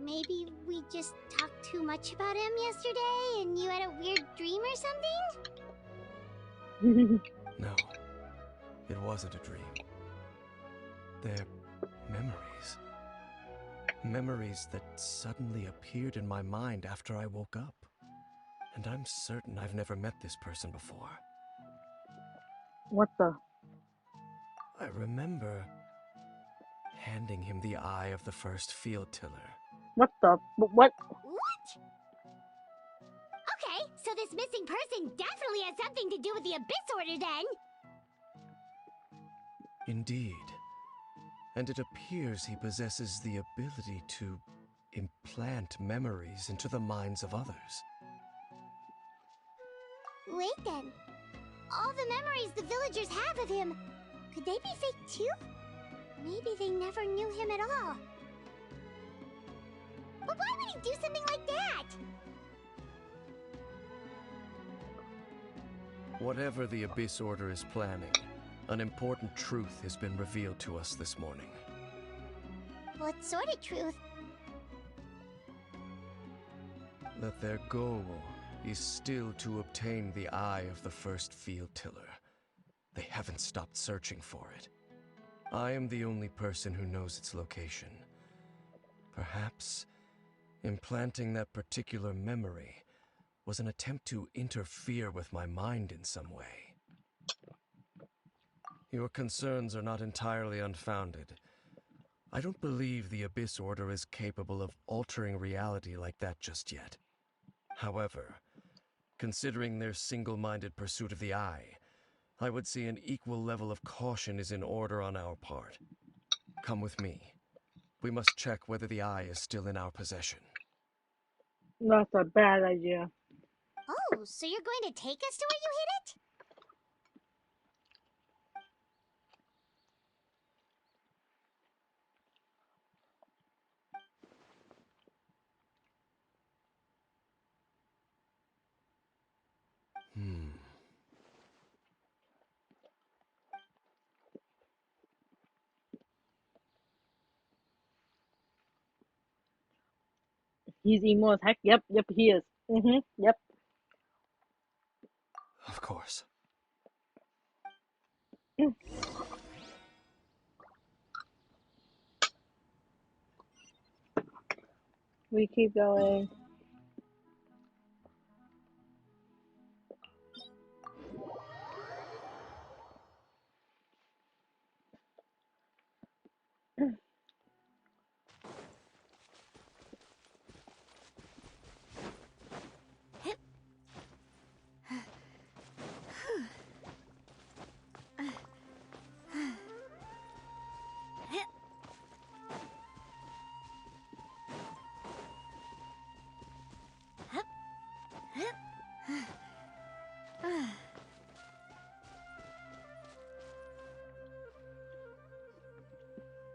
Maybe we just talked too much about him yesterday and you had a weird dream or something? No, it wasn't a dream. They're memories. Memories that suddenly appeared in my mind after I woke up. And I'm certain I've never met this person before. What the? I remember handing him the eye of the first field tiller. What the? What? What? Okay, so this missing person definitely has something to do with the Abyss Order then! Indeed. And it appears he possesses the ability to implant memories into the minds of others. Wait then. All the memories the villagers have of him, could they be fake too? Maybe they never knew him at all. But why would he do something like that? Whatever the Abyss Order is planning, an important truth has been revealed to us this morning. What sort of truth? That their goal is still to obtain the eye of the first field tiller. They haven't stopped searching for it. I am the only person who knows its location. Perhaps implanting that particular memory was an attempt to interfere with my mind in some way. Your concerns are not entirely unfounded. I don't believe the Abyss Order is capable of altering reality like that just yet. However, considering their single-minded pursuit of the Eye, I would say an equal level of caution is in order on our part. Come with me. We must check whether the Eye is still in our possession. That's a bad idea. Oh, so you're going to take us to where you hid it? He's emo as heck. Yep, he is. Yep. Of course. We keep going.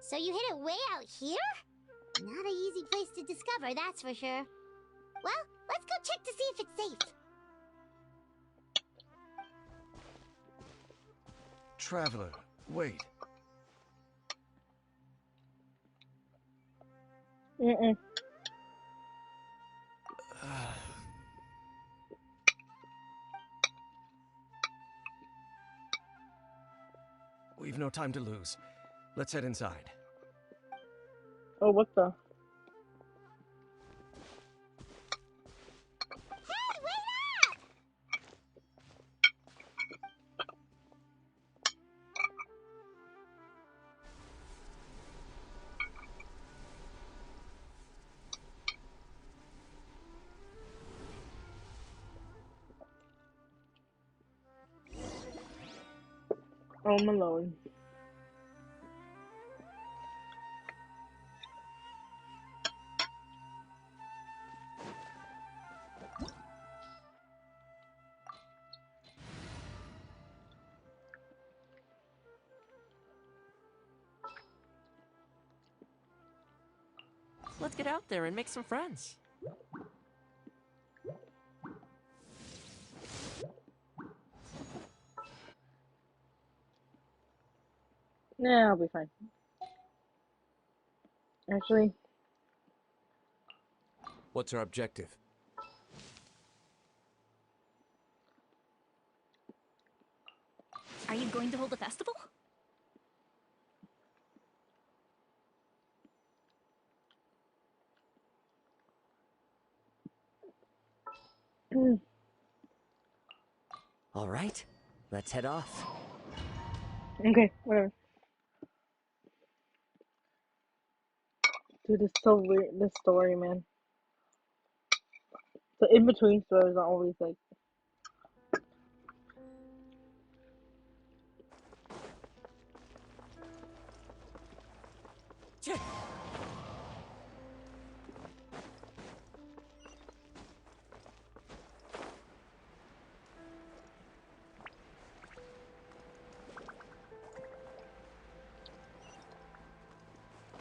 So you hid it way out here? Not an easy place to discover, that's for sure. Well, let's go check to see if it's safe. Traveler, wait. We've no time to lose. Let's head inside. Oh, what the? Hey, wait up! Oh, my lord. Let's get out there and make some friends. Nah, I'll be fine. Actually, What's our objective? Are you going to hold a festival? All right, let's head off. okay, whatever. Dude, it's so weird, this story, man. The in-between stories are always like...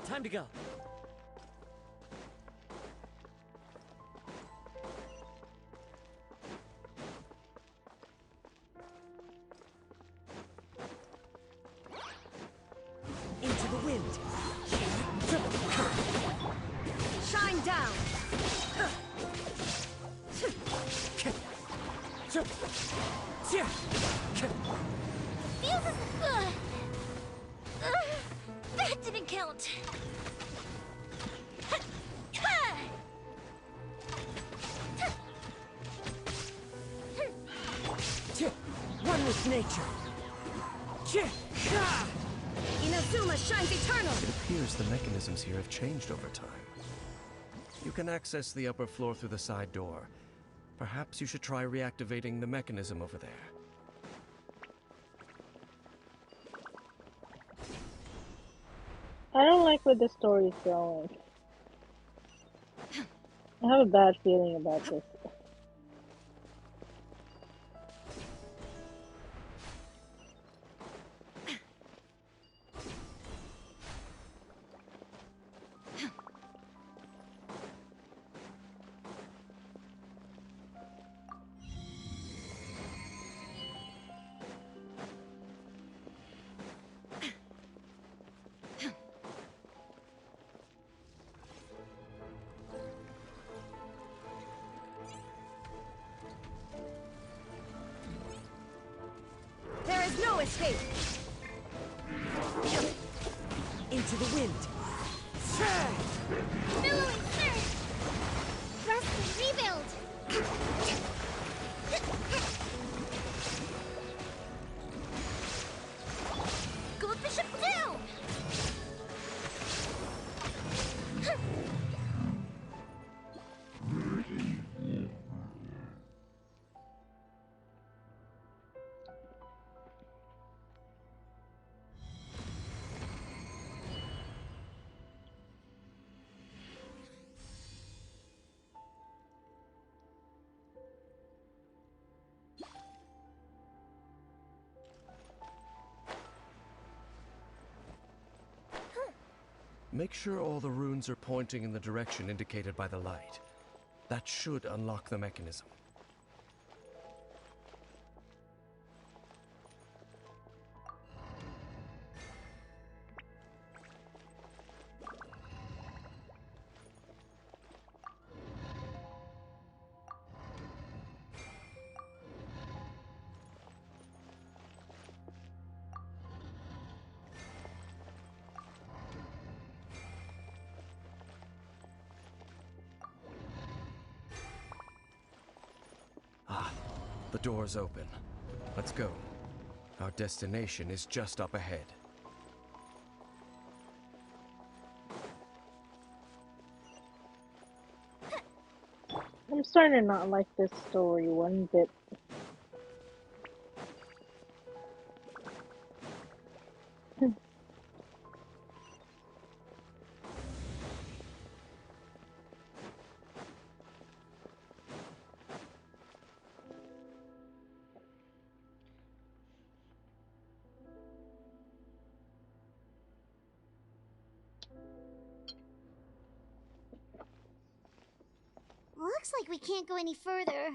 Time to go. Into the wind. Shine down. Feels... didn't count. One with nature. Inazuma shines eternal. It appears the mechanisms here have changed over time. You can access the upper floor through the side door. Perhaps you should try reactivating the mechanism over there. I don't like where the story's going. I have a bad feeling about this. There is no escape. Into the wind. Billowing surge! Thrust and rebuild! Gold Bishop down! Make sure all the runes are pointing in the direction indicated by the light. That should unlock the mechanism. The door's open. Let's go. Our destination is just up ahead. I'm starting to not like this story one bit. Looks like we can't go any further.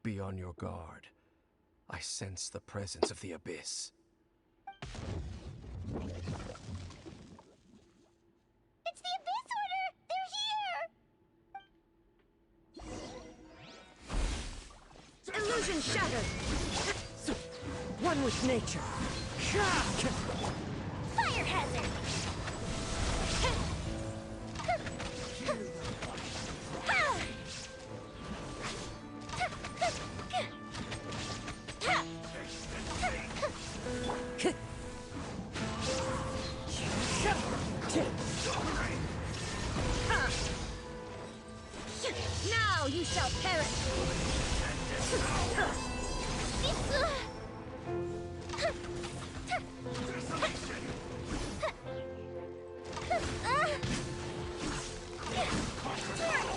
Be on your guard. I sense the presence of the abyss. It's the Abyss Order! They're here! Illusion shattered. One with nature. Fire hazard! Now you shall perish.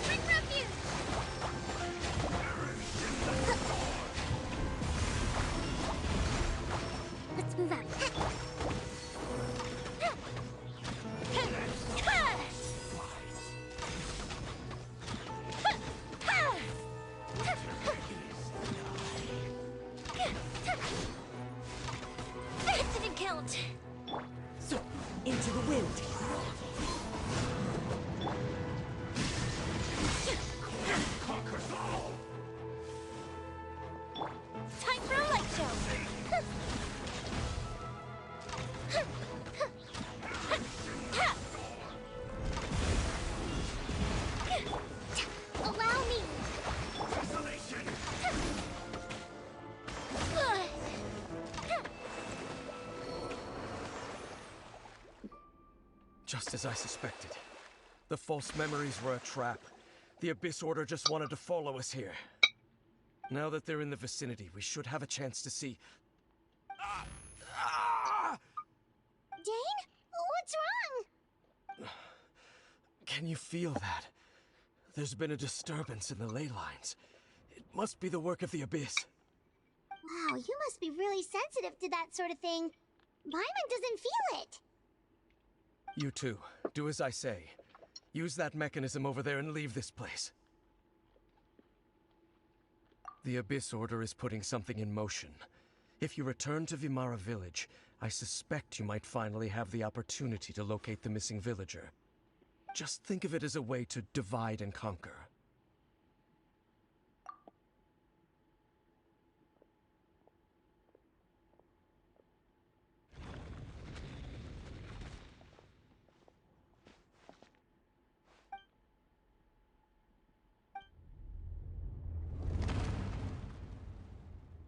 Bring refuge! Let's move out. Just as I suspected. The false memories were a trap. The Abyss Order just wanted to follow us here. Now that they're in the vicinity, we should have a chance to see... Dane? What's wrong? Can you feel that? There's been a disturbance in the ley lines. It must be the work of the Abyss. Wow, you must be really sensitive to that sort of thing. Paimon doesn't feel it. You too. Do as I say. Use that mechanism over there and leave this place. The Abyss Order is putting something in motion. If you return to Vimara Village, I suspect you might finally have the opportunity to locate the missing villager. Just think of it as a way to divide and conquer.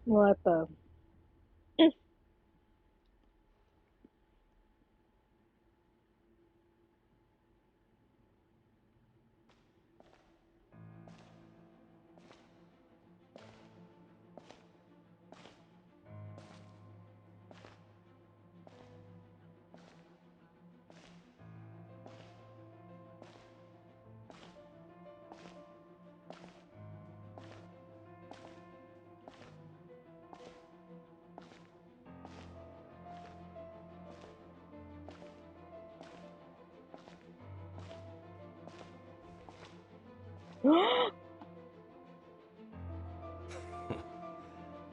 What the?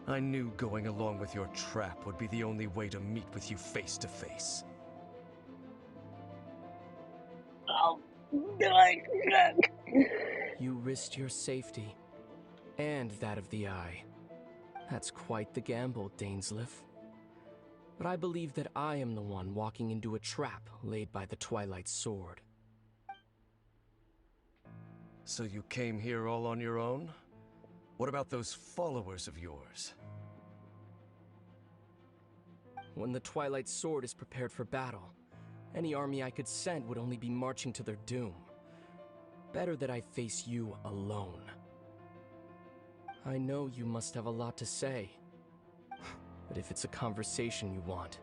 I knew going along with your trap would be the only way to meet with you face to face. Oh, You risked your safety, and that of the Eye. That's quite the gamble, Dainsleif. But I believe that I am the one walking into a trap laid by the Twilight Sword. So you came here all on your own? What about those followers of yours? When the Twilight Sword is prepared for battle, any army I could send would only be marching to their doom. Better that I face you alone. I know you must have a lot to say, but if it's a conversation you want,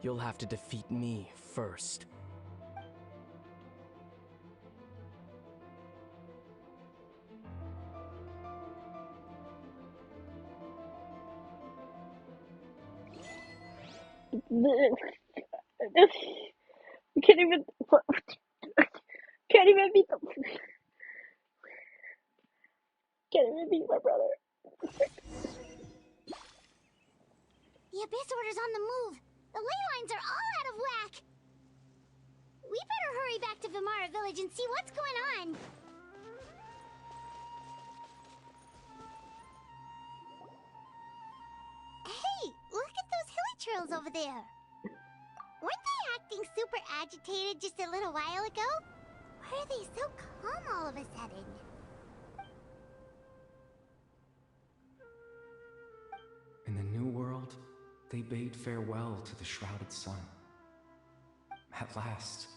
you'll have to defeat me first. We can't even beat them. Can't even beat my brother. The Abyss Order's on the move. The ley lines are all out of whack. We better hurry back to Vimara Village and see what's going on. Hey, look at those hilly trails over there. Weren't they acting super agitated just a little while ago? Why are they so calm all of a sudden? In the New World, they bade farewell to the shrouded sun. At last,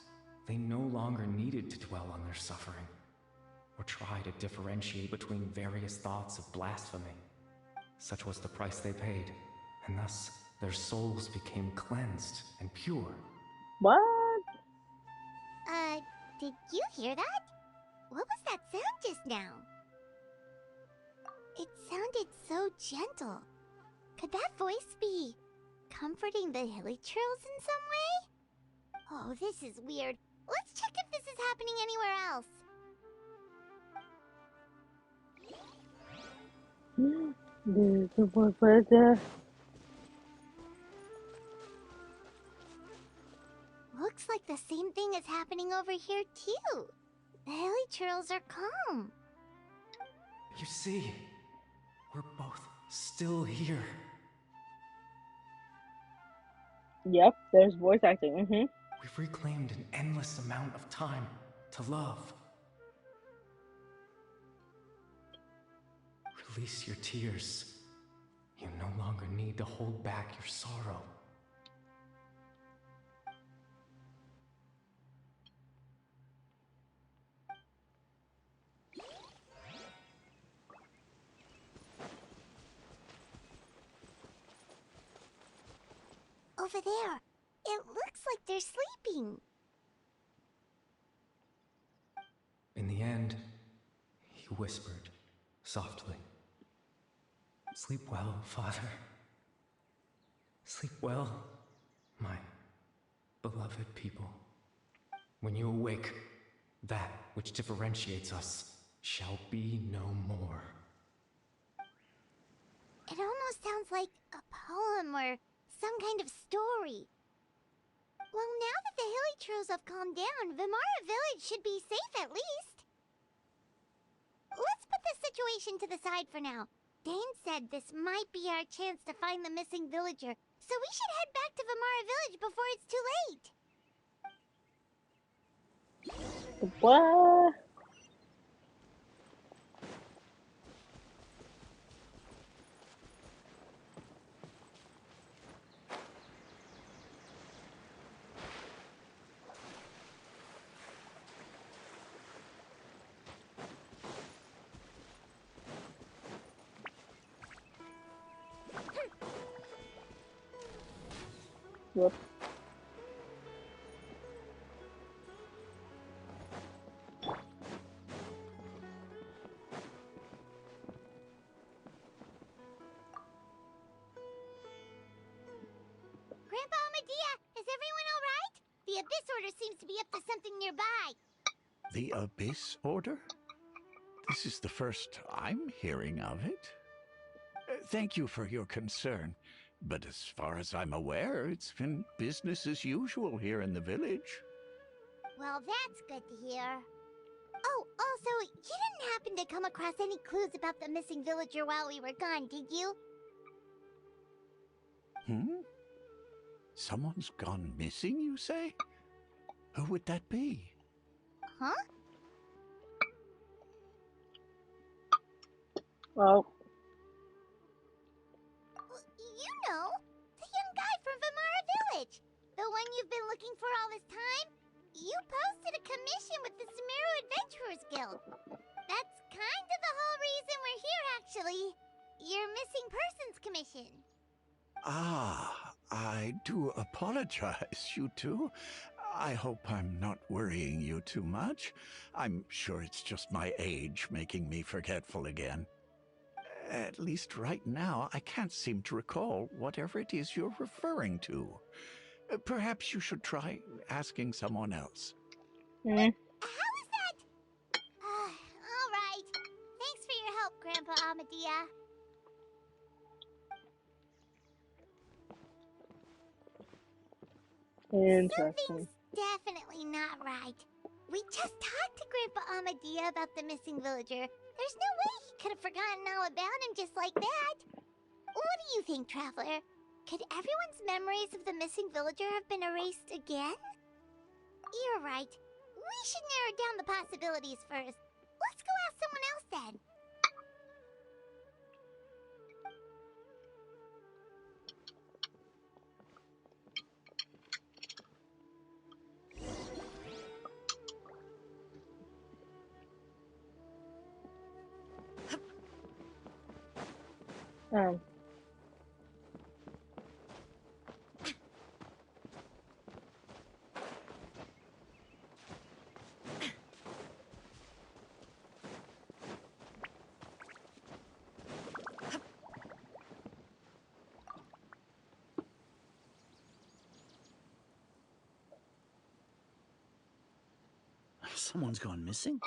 they no longer needed to dwell on their suffering, or try to differentiate between various thoughts of blasphemy. Such was the price they paid, and thus their souls became cleansed and pure. What? Did you hear that? What was that sound just now? It sounded so gentle. Could that voice be comforting the hilly trails in some way? Oh, this is weird. Let's check if this is happening anywhere else. Looks like the same thing is happening over here too. The hilly trails are calm. You see, we're both still here. Yep, there's voice acting. We've reclaimed an endless amount of time to love. Release your tears. You no longer need to hold back your sorrow. Over there. It looks like they're sleeping. In the end, he whispered, softly. Sleep well, Father. Sleep well, my beloved people. When you awake, that which differentiates us shall be no more. It almost sounds like a poem or some kind of story. Well, now that the hilly trolls have calmed down, Vimara Village should be safe at least. Let's put this situation to the side for now. Dane said this might be our chance to find the missing villager, so we should head back to Vimara Village before it's too late. What? Whoops. Grandpa Medea, is everyone alright? The Abyss Order seems to be up to something nearby. The Abyss Order? This is the first I'm hearing of it. Thank you for your concern, but as far as I'm aware, it's been business as usual here in the village. Well, that's good to hear. Oh, also, you didn't happen to come across any clues about the missing villager while we were gone, did you? Someone's gone missing, you say? Who would that be? Huh? Well, You know, the young guy from Vimara Village. The one you've been looking for all this time. You posted a commission with the Sumeru Adventurers Guild. That's kind of the whole reason we're here, actually. Your missing persons commission. Ah, I do apologize, you two. I hope I'm not worrying you too much. I'm sure it's just my age making me forgetful again. At least right now, I can't seem to recall whatever it is you're referring to. Perhaps you should try asking someone else. How is that? All right. Thanks for your help, Grandpa Amadea. interesting. Something's definitely not right. We just talked to Grandpa Amadea about the missing villager. There's no way he could have forgotten all about him just like that. What do you think, Traveler? Could everyone's memories of the missing villager have been erased again? You're right. We should narrow down the possibilities first. Let's go ask someone else then. Um. Someone's gone missing?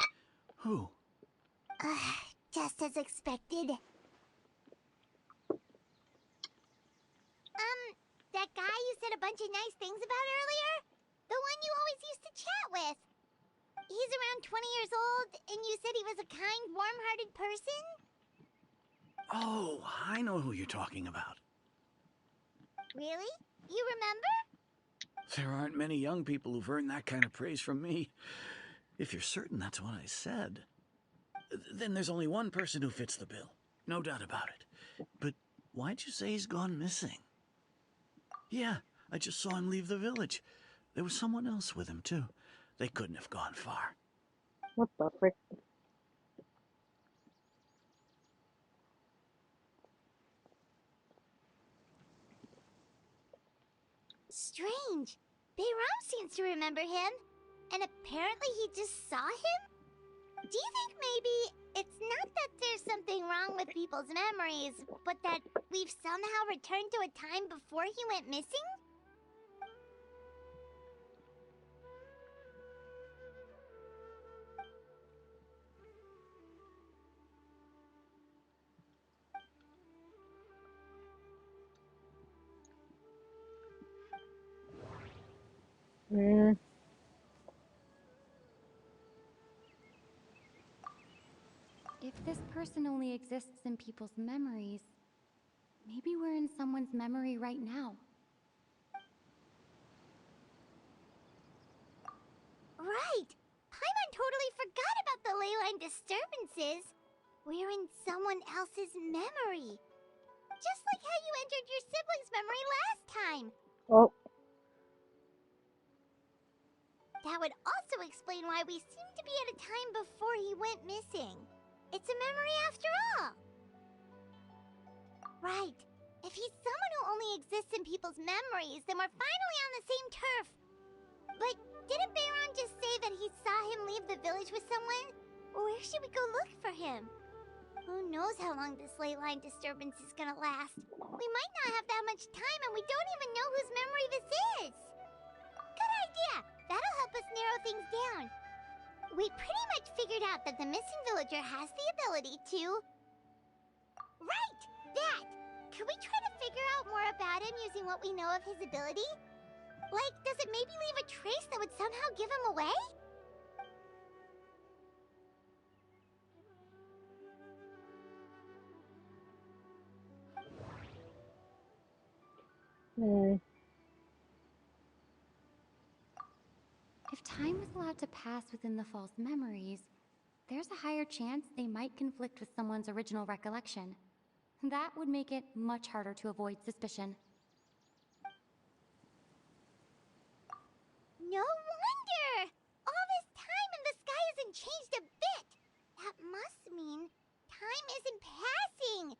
Who? Just as expected. That guy you said a bunch of nice things about earlier? The one you always used to chat with. He's around 20 years old, and you said he was a kind, warm-hearted person? Oh, I know who you're talking about. Really? You remember? There aren't many young people who've earned that kind of praise from me. If you're certain that's what I said, then there's only one person who fits the bill. No doubt about it. But why'd you say he's gone missing? Yeah, I just saw him leave the village. There was someone else with him, too. They couldn't have gone far. What the frick? chance to remember him, and apparently he just saw him? Do you think maybe it's not that there's something wrong with people's memories, but that we've somehow returned to a time before he went missing? If this person only exists in people's memories, maybe we're in someone's memory right now. Right! Paimon totally forgot about the ley line disturbances. We're in someone else's memory. Just like how you entered your sibling's memory last time. Oh. That would also explain why we seem to be at a time before he went missing. It's a memory after all. Right. If he's someone who only exists in people's memories, then we're finally on the same turf. But didn't Bayron just say that he saw him leave the village with someone? Where should we go look for him? Who knows how long this ley line disturbance is gonna last? We might not have that much time, and we don't even know whose memory this is. Good idea! That'll help us narrow things down. We pretty much figured out that the missing villager has the ability to... Right! That! Can we try to figure out more about him using what we know of his ability? Like, does it maybe leave a trace that would somehow give him away? If time was allowed to pass within the false memories, there's a higher chance they might conflict with someone's original recollection. That would make it much harder to avoid suspicion. No wonder! All this time and the sky hasn't changed a bit! That must mean time isn't passing!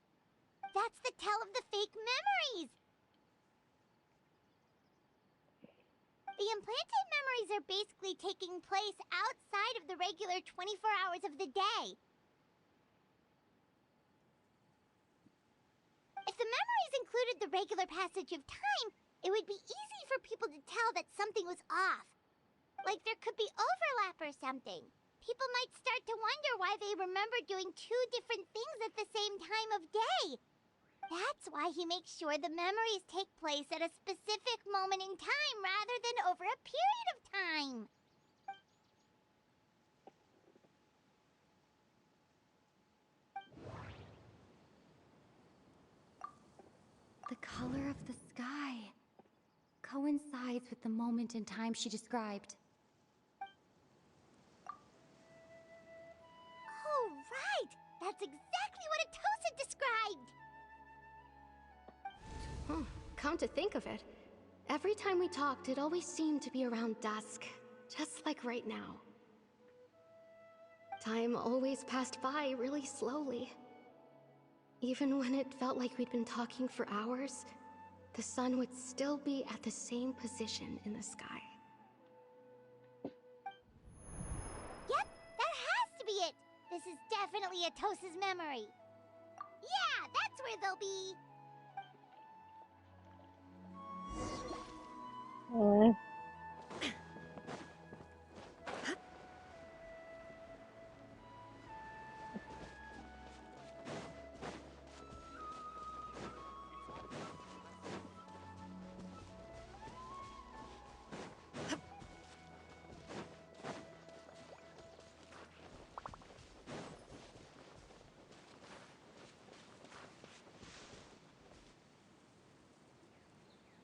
That's the tell of the fake memories! The implanted memories are basically taking place outside of the regular 24 hours of the day. If the memories included the regular passage of time, it would be easy for people to tell that something was off. Like there could be overlap or something. People might start to wonder why they remember doing two different things at the same time of day. That's why he makes sure the memories take place at a specific moment in time rather than over a period of time. The color of the sky coincides with the moment in time she described. Oh, right! That's exactly what Atosa described! Come to think of it, every time we talked, it always seemed to be around dusk, just like right now. Time always passed by really slowly. Even when it felt like we'd been talking for hours, the sun would still be at the same position in the sky. Yep, that has to be it! This is definitely Atosa's memory. Yeah, that's where they'll be.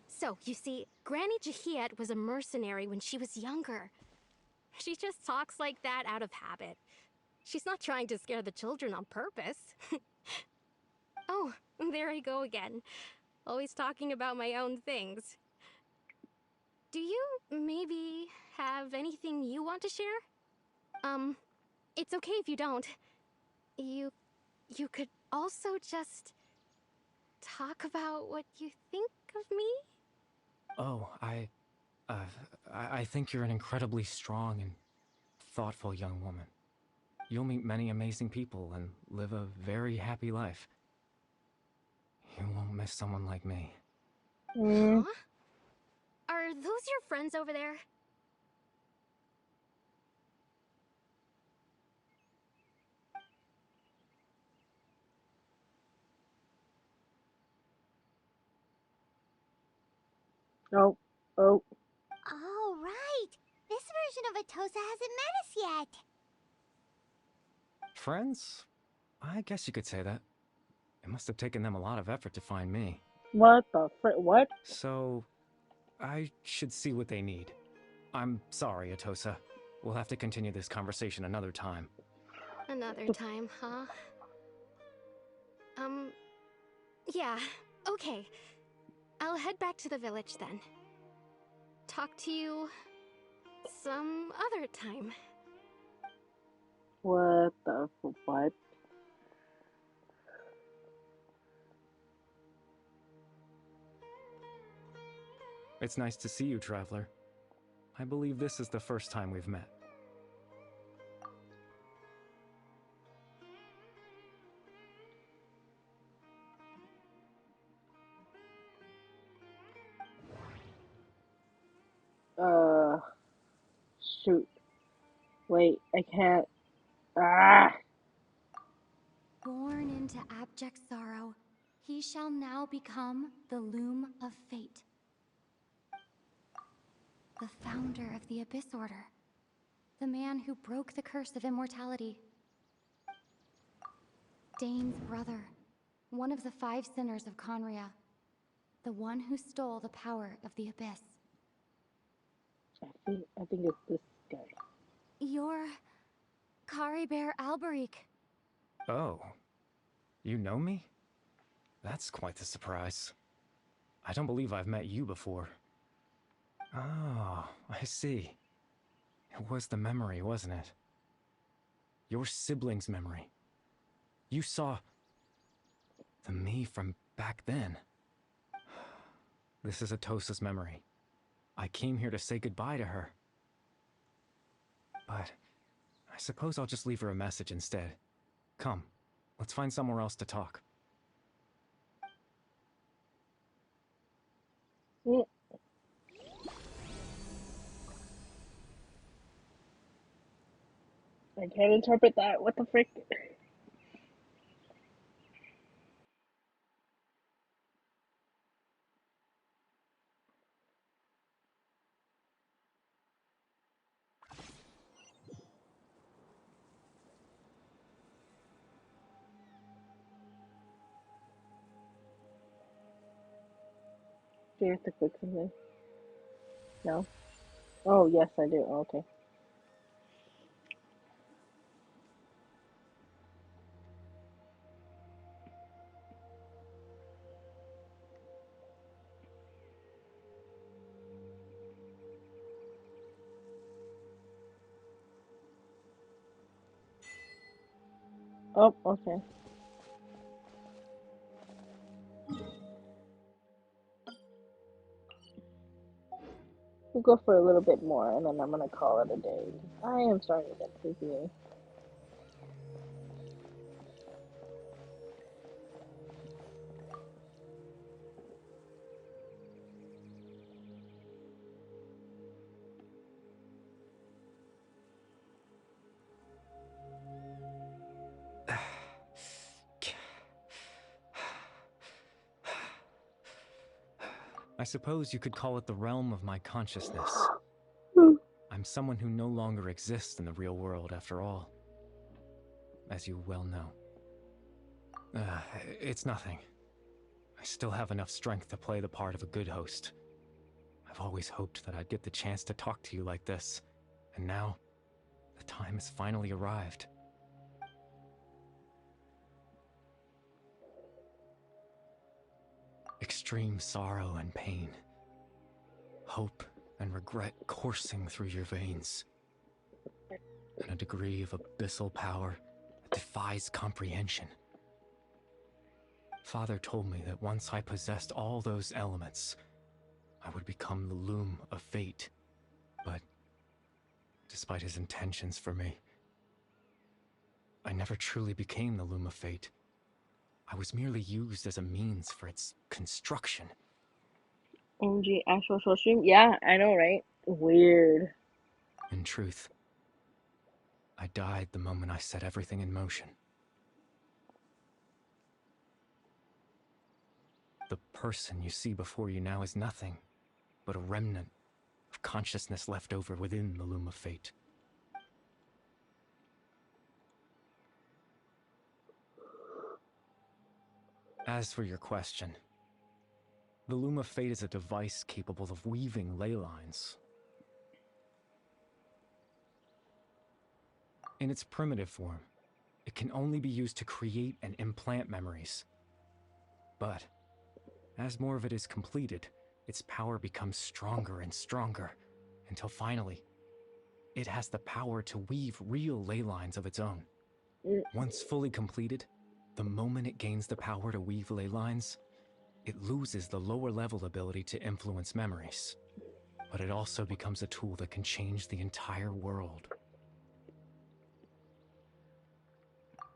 So, you see, Granny Jahiet was a mercenary when she was younger. She just talks like that out of habit. She's not trying to scare the children on purpose. Oh, there I go again. Always talking about my own things. Do you maybe have anything you want to share? It's okay if you don't. You could also just talk about what you think of me? Oh, Uh, I think you're an incredibly strong and thoughtful young woman. You'll meet many amazing people and live a very happy life. You won't miss someone like me. Huh? Are those your friends over there? Oh, oh. Oh, right. This version of Atosa hasn't met us yet. Friends? I guess you could say that. It must have taken them a lot of effort to find me. What the frick? What? So, I should see what they need. I'm sorry, Atosa. We'll have to continue this conversation another time. Another time, huh? Yeah, okay. I'll head back to the village then. Talk to you some other time. What the what? It's nice to see you, Traveler. I believe this is the first time we've met. Shoot. Wait, I can't. Ah! Born into abject sorrow, he shall now become the Loom of Fate. The founder of the Abyss Order. The man who broke the curse of immortality. Dane's brother. One of the 5 sinners of Conria. The one who stole the power of the Abyss. I think it's this guy. You're... Caribert Alberic. Oh. You know me? That's quite the surprise. I don't believe I've met you before. Oh, I see. It was the memory, wasn't it? Your sibling's memory. You saw... the me from back then. This is Atosa's memory. I came here to say goodbye to her. But I suppose I'll just leave her a message instead. Come, let's find somewhere else to talk. I can't interpret that. What the frick? Do you have to click something? No? Oh, yes, I do. Oh, okay. Oh, okay. We'll go for a little bit more, and then I'm gonna call it a day. I am starting to get sleepy. I suppose you could call it the realm of my consciousness. I'm someone who no longer exists in the real world, after all. As you well know. It's nothing. I still have enough strength to play the part of a good host. I've always hoped that I'd get the chance to talk to you like this, and now, the time has finally arrived. Extreme sorrow and pain. Hope and regret coursing through your veins. And a degree of abyssal power that defies comprehension. Father told me that once I possessed all those elements, I would become the loom of fate. But despite his intentions for me, I never truly became the loom of fate. I was merely used as a means for its construction. OMG, actual short stream? Yeah, I know, right? Weird. In truth, I died the moment I set everything in motion. The person you see before you now is nothing but a remnant of consciousness left over within the loom of fate. As for your question, the loom of fate is a device capable of weaving ley lines. In its primitive form, it can only be used to create and implant memories. But as more of it is completed, its power becomes stronger and stronger, until finally, it has the power to weave real ley lines of its own. Once fully completed, the moment it gains the power to weave ley lines, it loses the lower level ability to influence memories. But it also becomes a tool that can change the entire world.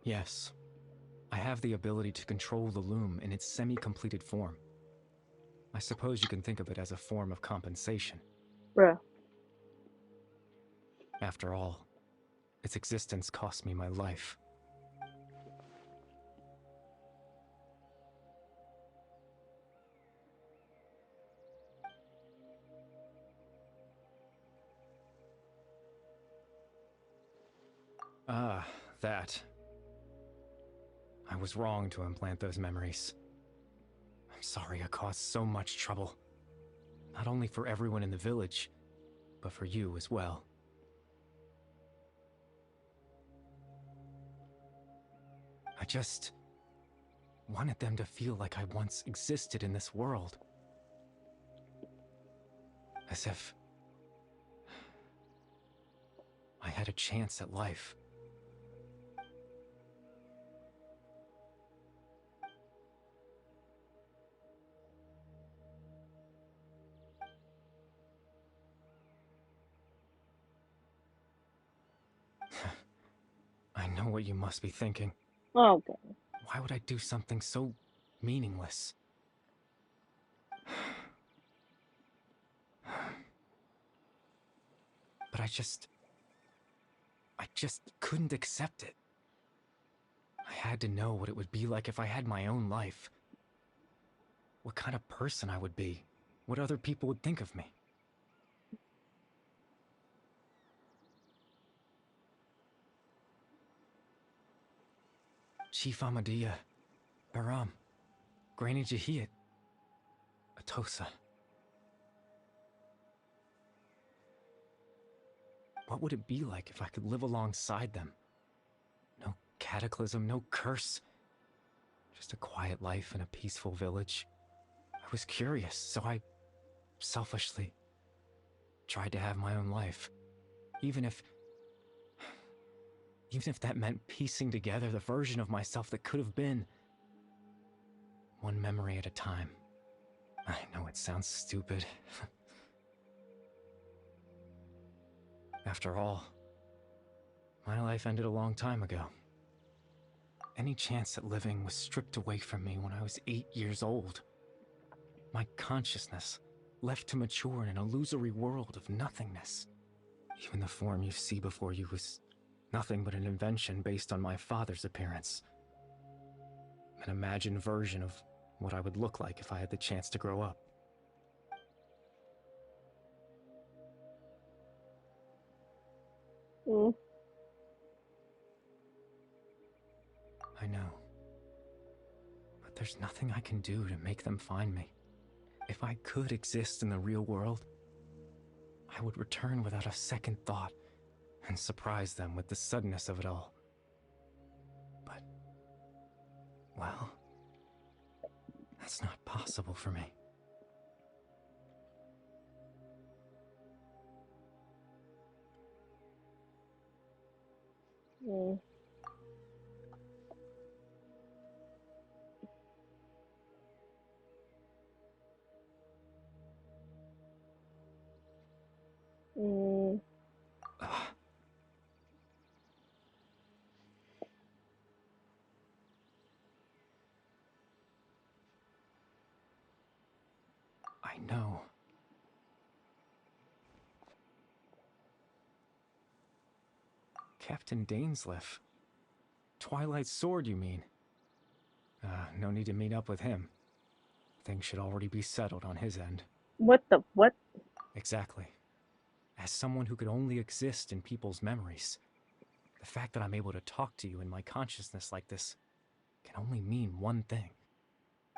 Yes, I have the ability to control the loom in its semi-completed form. I suppose you can think of it as a form of compensation. Bruh. After all, its existence cost me my life. Ah, that. I was wrong to implant those memories. I'm sorry I caused so much trouble. Not only for everyone in the village, but for you as well. I just wanted them to feel like I once existed in this world. As if I had a chance at life. I know what you must be thinking. Oh, God. Why would I do something so meaningless? But I just couldn't accept it. I had to know what it would be like if I had my own life. What kind of person I would be. What other people would think of me. Chief Ahmadiyya, Baram, Granny Jahiyat, Atosa. What would it be like if I could live alongside them? No cataclysm, no curse. Just a quiet life in a peaceful village. I was curious, so I selfishly tried to have my own life. Even if that meant piecing together the version of myself that could have been. One memory at a time. I know it sounds stupid. After all, my life ended a long time ago. Any chance at living was stripped away from me when I was 8 years old. My consciousness left to mature in an illusory world of nothingness. Even the form you see before you was nothing but an invention based on my father's appearance. An imagined version of what I would look like if I had the chance to grow up. I know. But there's nothing I can do to make them find me. If I could exist in the real world, I would return without a second thought and surprise them with the suddenness of it all. But, well, that's not possible for me. no. Captain Dainsleif. Twilight's sword, you mean? No need to meet up with him. Things should already be settled on his end. What the what? Exactly. As someone who could only exist in people's memories, the fact that I'm able to talk to you in my consciousness like this can only mean one thing.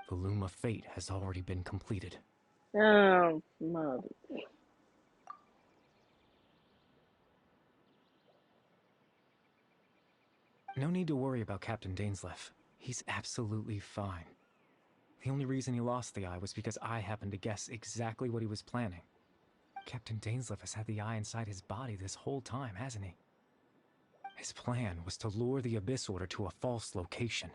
The Loom of Fate has already been completed. Oh, mother. No need to worry about Captain Dainsleif. He's absolutely fine. The only reason he lost the eye was because I happened to guess exactly what he was planning. Captain Dainsleif has had the eye inside his body this whole time, hasn't he? His plan was to lure the Abyss Order to a false location,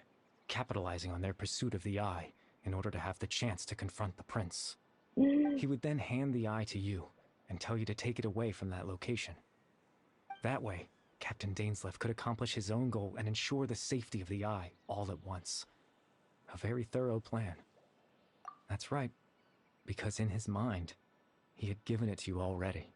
capitalizing on their pursuit of the eye in order to have the chance to confront the prince. He would then hand the eye to you and tell you to take it away from that location. That way, Captain Dainsleif could accomplish his own goal and ensure the safety of the eye all at once. A very thorough plan. That's right, because in his mind, he had given it to you already.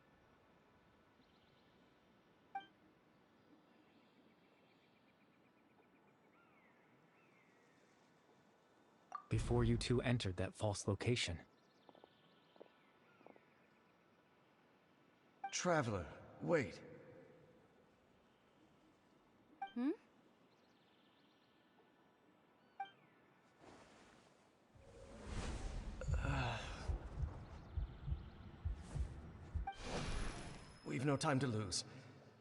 Before you two entered that false location. Traveler, wait. Hmm? We've no time to lose.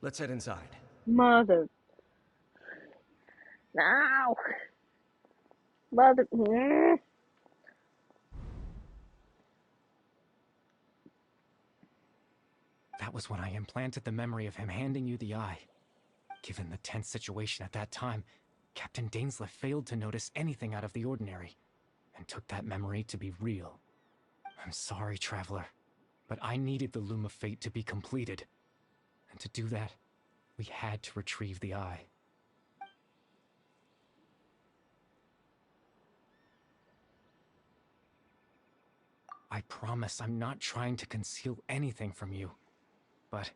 Let's head inside. Mother. Now. Mother. That was when I implanted the memory of him handing you the eye. Given the tense situation at that time, Captain Dainsleif failed to notice anything out of the ordinary, and took that memory to be real. I'm sorry, Traveler, but I needed the Loom of Fate to be completed. And to do that, we had to retrieve the eye. I promise I'm not trying to conceal anything from you, but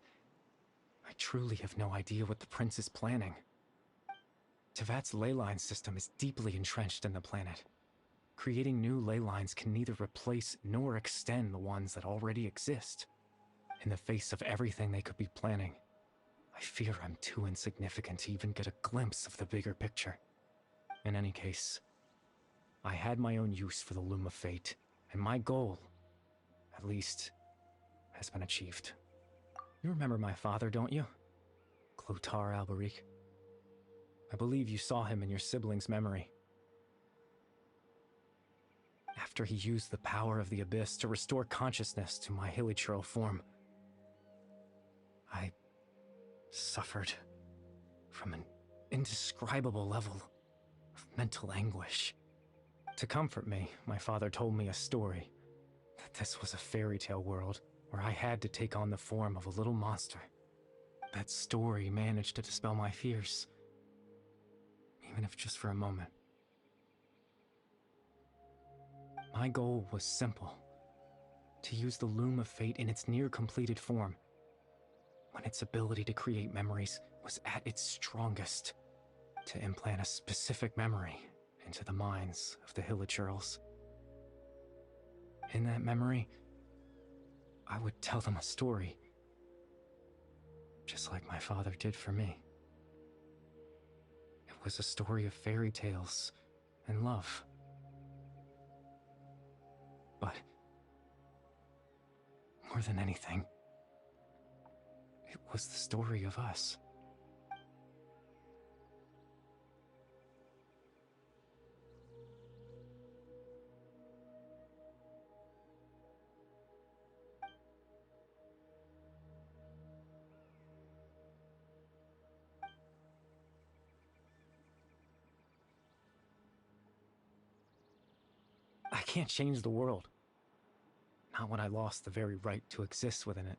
I truly have no idea what the Prince is planning. Tevat's ley line system is deeply entrenched in the planet. Creating new ley lines can neither replace nor extend the ones that already exist. In the face of everything they could be planning, I fear I'm too insignificant to even get a glimpse of the bigger picture. In any case, I had my own use for the Loom of Fate, and my goal, at least, has been achieved. You remember my father, don't you? Clotar Alberic. I believe you saw him in your sibling's memory. After he used the power of the Abyss to restore consciousness to my hilichurl form, I suffered from an indescribable level of mental anguish. To comfort me, my father told me a story, that this was a fairy tale world where I had to take on the form of a little monster. That story managed to dispel my fears, even if just for a moment. My goal was simple: to use the Loom of Fate in its near-completed form, when its ability to create memories was at its strongest, to implant a specific memory into the minds of the hilichurls. In that memory, I would tell them a story, just like my father did for me. It was a story of fairy tales and love. But more than anything, it was the story of us. I can't change the world. Not when I lost the very right to exist within it.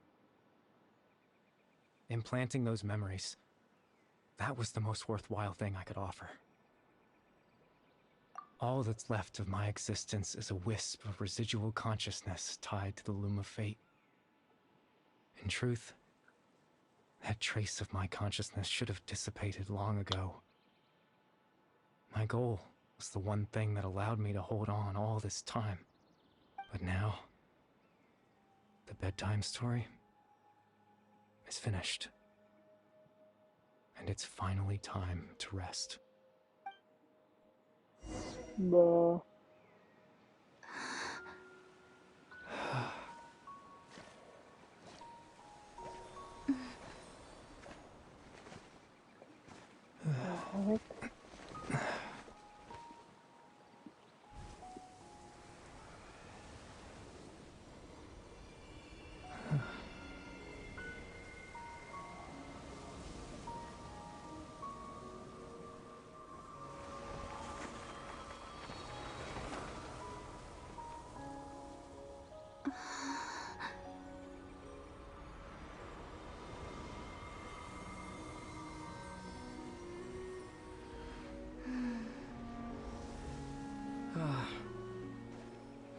Implanting those memories, that was the most worthwhile thing I could offer. All that's left of my existence is a wisp of residual consciousness tied to the loom of fate. In truth, that trace of my consciousness should have dissipated long ago. My goal was the one thing that allowed me to hold on all this time. But now, the bedtime story is finished. And it's finally time to rest. Bruh.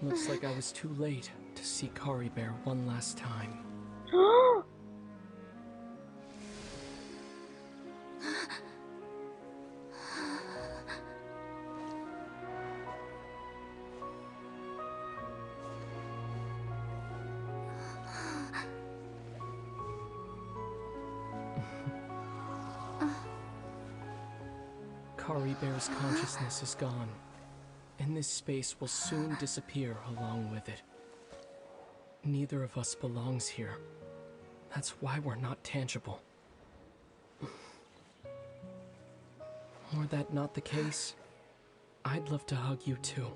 Looks like I was too late to see Kari Bear one last time. Kari Bear's consciousness is gone, and this space will soon disappear along with it. Neither of us belongs here. That's why we're not tangible. Were that not the case, I'd love to hug you too.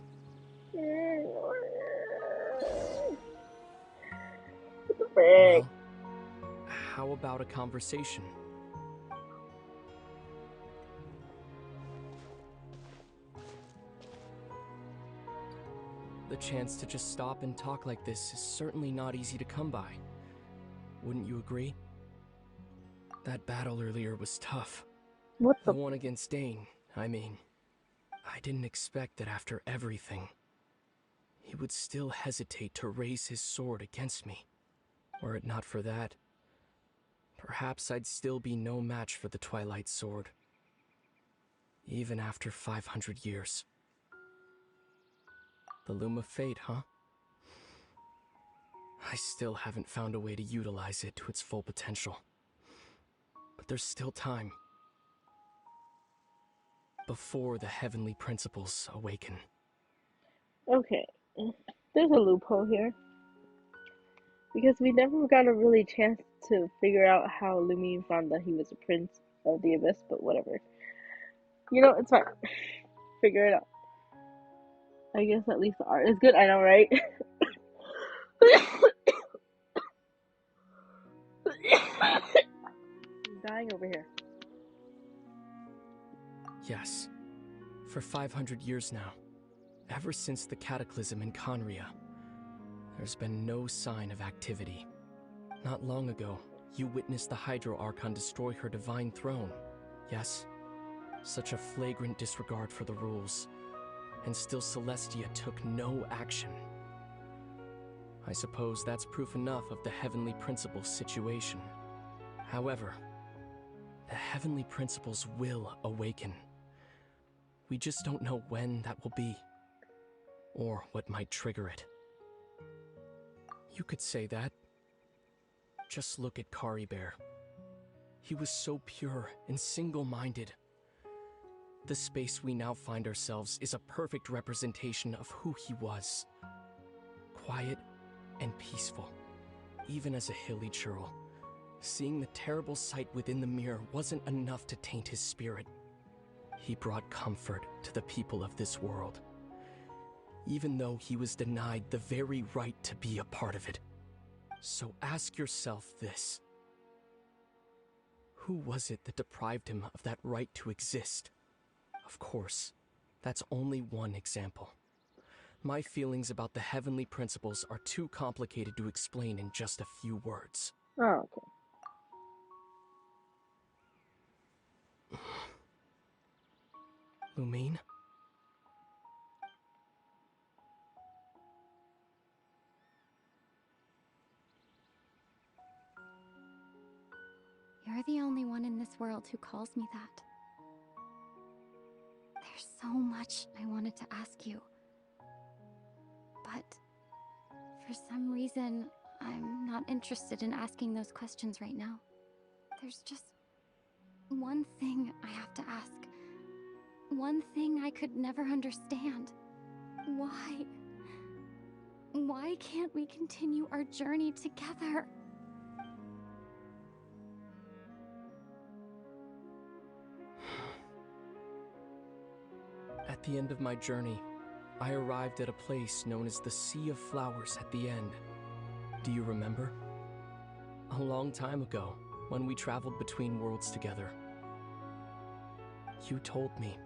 Well, how about a conversation? The chance to just stop and talk like this is certainly not easy to come by. Wouldn't you agree? That battle earlier was tough. What the one against Dane, I mean. I didn't expect that after everything, he would still hesitate to raise his sword against me. Were it not for that, perhaps I'd still be no match for the Twilight Sword. Even after 500 years. The Loom of Fate, huh? I still haven't found a way to utilize it to its full potential. But there's still time. Before the heavenly principles awaken. Okay, there's a loophole here. Because we never got a really chance to figure out how Lumine found that he was a prince of the Abyss, but whatever. You know, it's fine. Figure it out. I guess at least the art is good, I know, right? I'm dying over here. Yes. For 500 years now, ever since the cataclysm in Conria, there's been no sign of activity. Not long ago, you witnessed the Hydro Archon destroy her divine throne, yes? Such a flagrant disregard for the rules, and still Celestia took no action. I suppose that's proof enough of the Heavenly Principles situation. However, the Heavenly Principles will awaken. We just don't know when that will be, or what might trigger it. You could say that. Just look at Kari Bear. He was so pure and single-minded. The space we now find ourselves is a perfect representation of who he was. Quiet and peaceful, even as a hilly churl. Seeing the terrible sight within the mirror wasn't enough to taint his spirit. He brought comfort to the people of this world, even though he was denied the very right to be a part of it. So ask yourself this. Who was it that deprived him of that right to exist? Of course, that's only one example. My feelings about the Heavenly Principles are too complicated to explain in just a few words. Oh, okay. Lumine? child who calls me that. There's so much I wanted to ask you. But for some reason, I'm not interested in asking those questions right now. There's just one thing I have to ask. One thing I could never understand. Why? Why can't we continue our journey together? At the end of my journey, I arrived at a place known as the Sea of Flowers at the end. Do you remember? A long time ago, when we traveled between worlds together. You told me.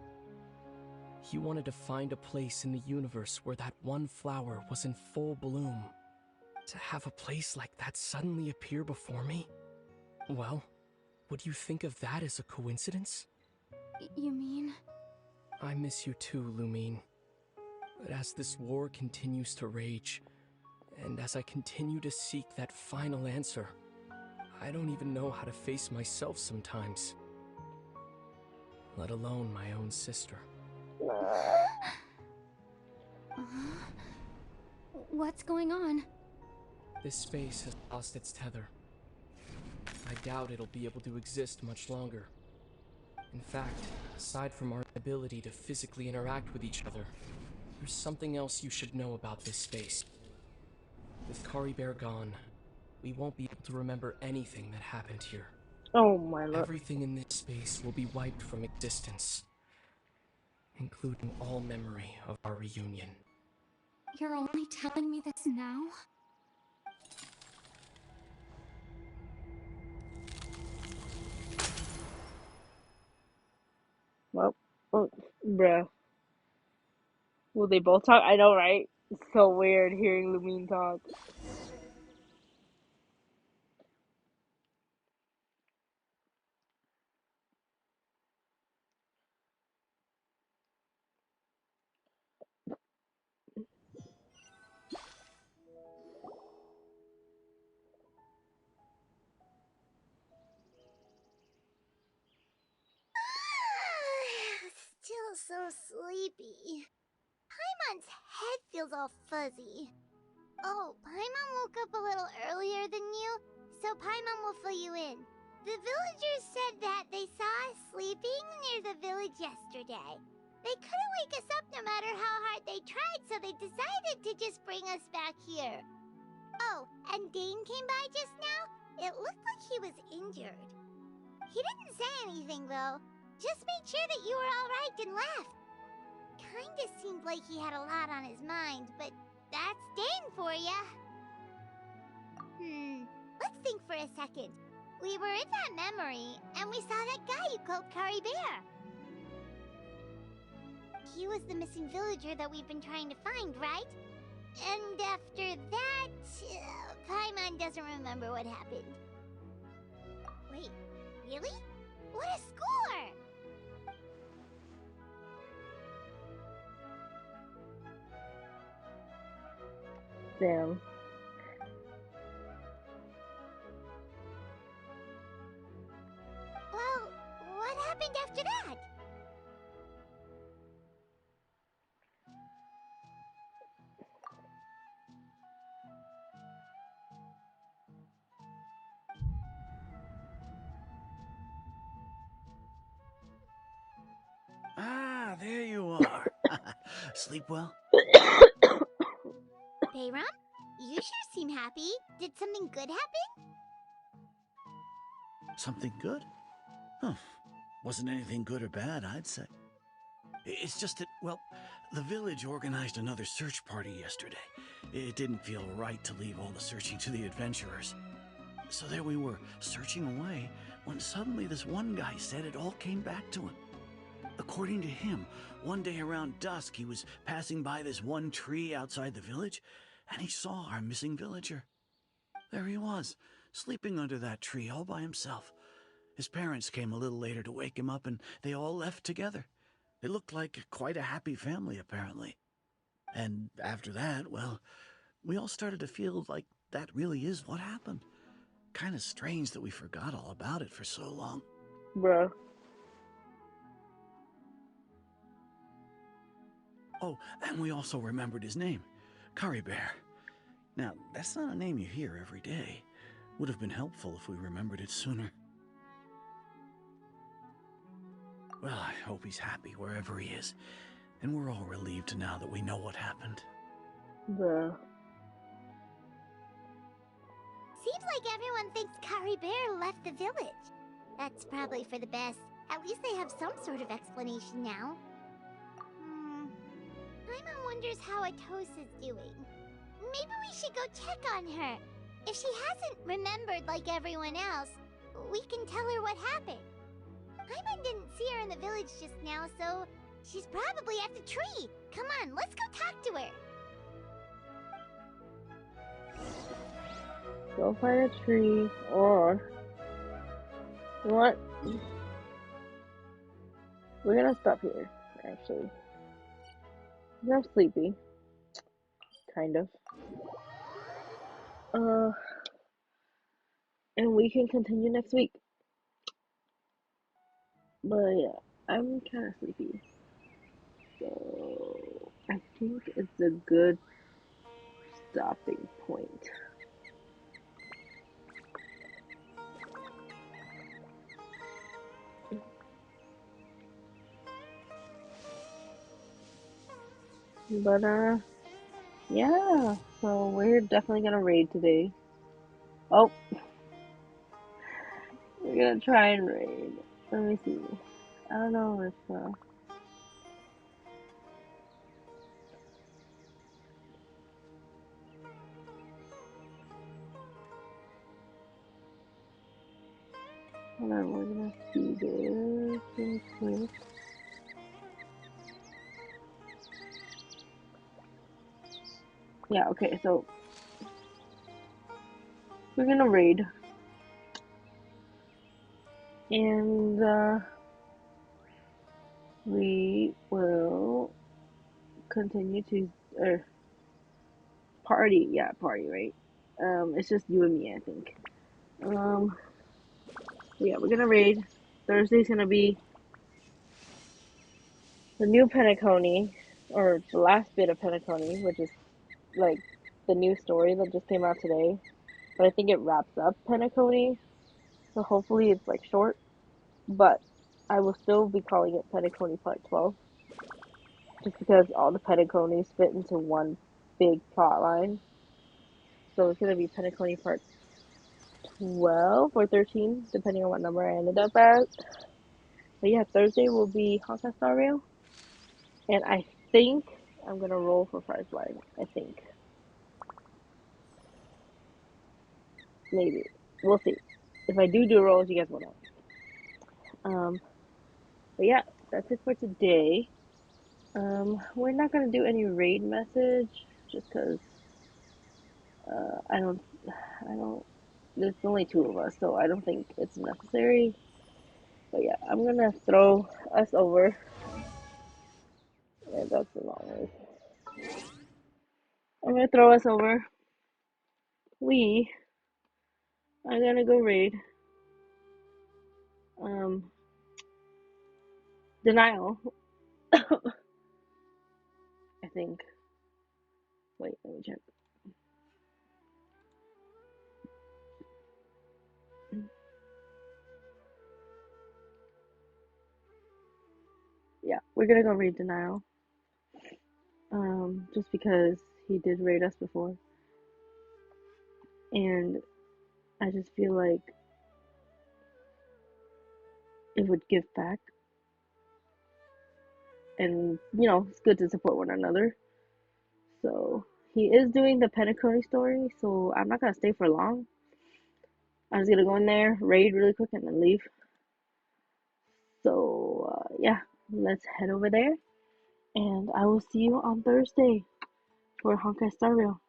You wanted to find a place in the universe where that one flower was in full bloom. To have a place like that suddenly appear before me? Well, would you think of that as a coincidence? You mean? I miss you too, Lumine. But as this war continues to rage, and as I continue to seek that final answer, I don't even know how to face myself sometimes. Let alone my own sister. What's going on? This space has lost its tether. I doubt it'll be able to exist much longer. In fact, aside from our ability to physically interact with each other, there's something else you should know about this space. With Kari Bear gone, we won't be able to remember anything that happened here. Oh my lord. Everything in this space will be wiped from existence, including all memory of our reunion. You're only telling me this now? Well, oh, bruh. Will they both talk? I know, right? It's so weird hearing Lumine talk. Still so sleepy. Paimon's head feels all fuzzy. Oh, Paimon woke up a little earlier than you, so Paimon will fill you in. The villagers said that they saw us sleeping near the village yesterday. They couldn't wake us up no matter how hard they tried, so they decided to just bring us back here. Oh, and Dane came by just now. It looked like he was injured. He didn't say anything, though. Just made sure that you were all right and left. Kinda seemed like he had a lot on his mind, but that's Dane for ya. Let's think for a second. We were in that memory, and we saw that guy you called Kari Bear. He was the missing villager that we've been trying to find, right? And after that, Paimon doesn't remember what happened. Wait, really? What a score! Damn. Well, what happened after that? Ah, there you are. Sleep well? Bayram, you sure seem happy. Did something good happen? Something good? Huh. Wasn't anything good or bad, I'd say. It's just that, well, the village organized another search party yesterday. It didn't feel right to leave all the searching to the adventurers. So there we were, searching away, when suddenly this one guy said it all came back to him. According to him, one day around dusk, he was passing by this one tree outside the village, and he saw our missing villager. There he was, sleeping under that tree all by himself. His parents came a little later to wake him up, and they all left together. They looked like quite a happy family, apparently. And after that, well, we all started to feel like that really is what happened. Kind of strange that we forgot all about it for so long. Bruh. Oh, and we also remembered his name, Curry Bear. Now, that's not a name you hear every day. Would have been helpful if we remembered it sooner. Well, I hope he's happy wherever he is. And we're all relieved now that we know what happened. Bruh. Seems like everyone thinks Curry Bear left the village. That's probably for the best. At least they have some sort of explanation now. Paimon wonders how Atosa's doing. Maybe we should go check on her. If she hasn't remembered like everyone else, we can tell her what happened. Paimon didn't see her in the village just now, so she's probably at the tree. Come on, let's go talk to her. Go find a tree, or you know what? We're gonna stop here, actually. I'm sleepy. Kind of. And we can continue next week. But yeah, I'm kind of sleepy. So I think it's a good stopping point. But yeah, so we're definitely gonna raid today. Oh, we're gonna try and raid. Let me see. I don't know if hold on, we're gonna see this real quick. Yeah, okay, so we're gonna raid. And we will continue to party. Yeah, party, right? It's just you and me, I think. Yeah, we're gonna raid. Thursday's gonna be the new Penacony, or the last bit of Penacony, which is like the new story that just came out today. But I think it wraps up Penacony, so hopefully it's like short. But I will still be calling it Penacony Part 12, just because all the Penaconys fit into one big plot line. So it's gonna be Penacony Part 12 or 13, depending on what number I ended up at. But yeah, Thursday will be Honkai Star Rail. And I think I'm gonna roll for Prize Line. I think. Maybe. We'll see. If I do rolls, you guys will know. But yeah, that's it for today. We're not gonna do any raid message just because I don't. There's only two of us, so I don't think it's necessary. But yeah, I'm gonna throw us over. Yeah, that's the long way. I'm gonna throw us over. We are gonna go raid. Denial. I think. Wait, let me check. Yeah, we're gonna go raid Denial. Just because he did raid us before. And I just feel like it would give back. And, you know, it's good to support one another. So, he is doing the Penacony story, so I'm not gonna stay for long. I'm just gonna go in there, raid really quick, and then leave. So, yeah, let's head over there. And I will see you on Thursday for Honkai Star Rail.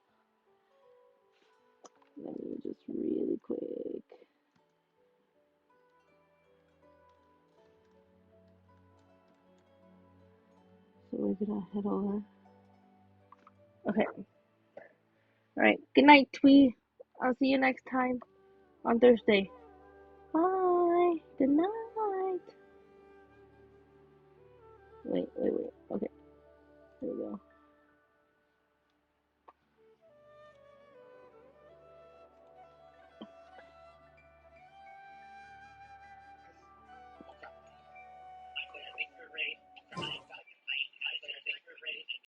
Let me just really quick. So we're gonna head over. Okay. Alright. Good night, Twee. I'll see you next time on Thursday. Bye. Good night. Wait.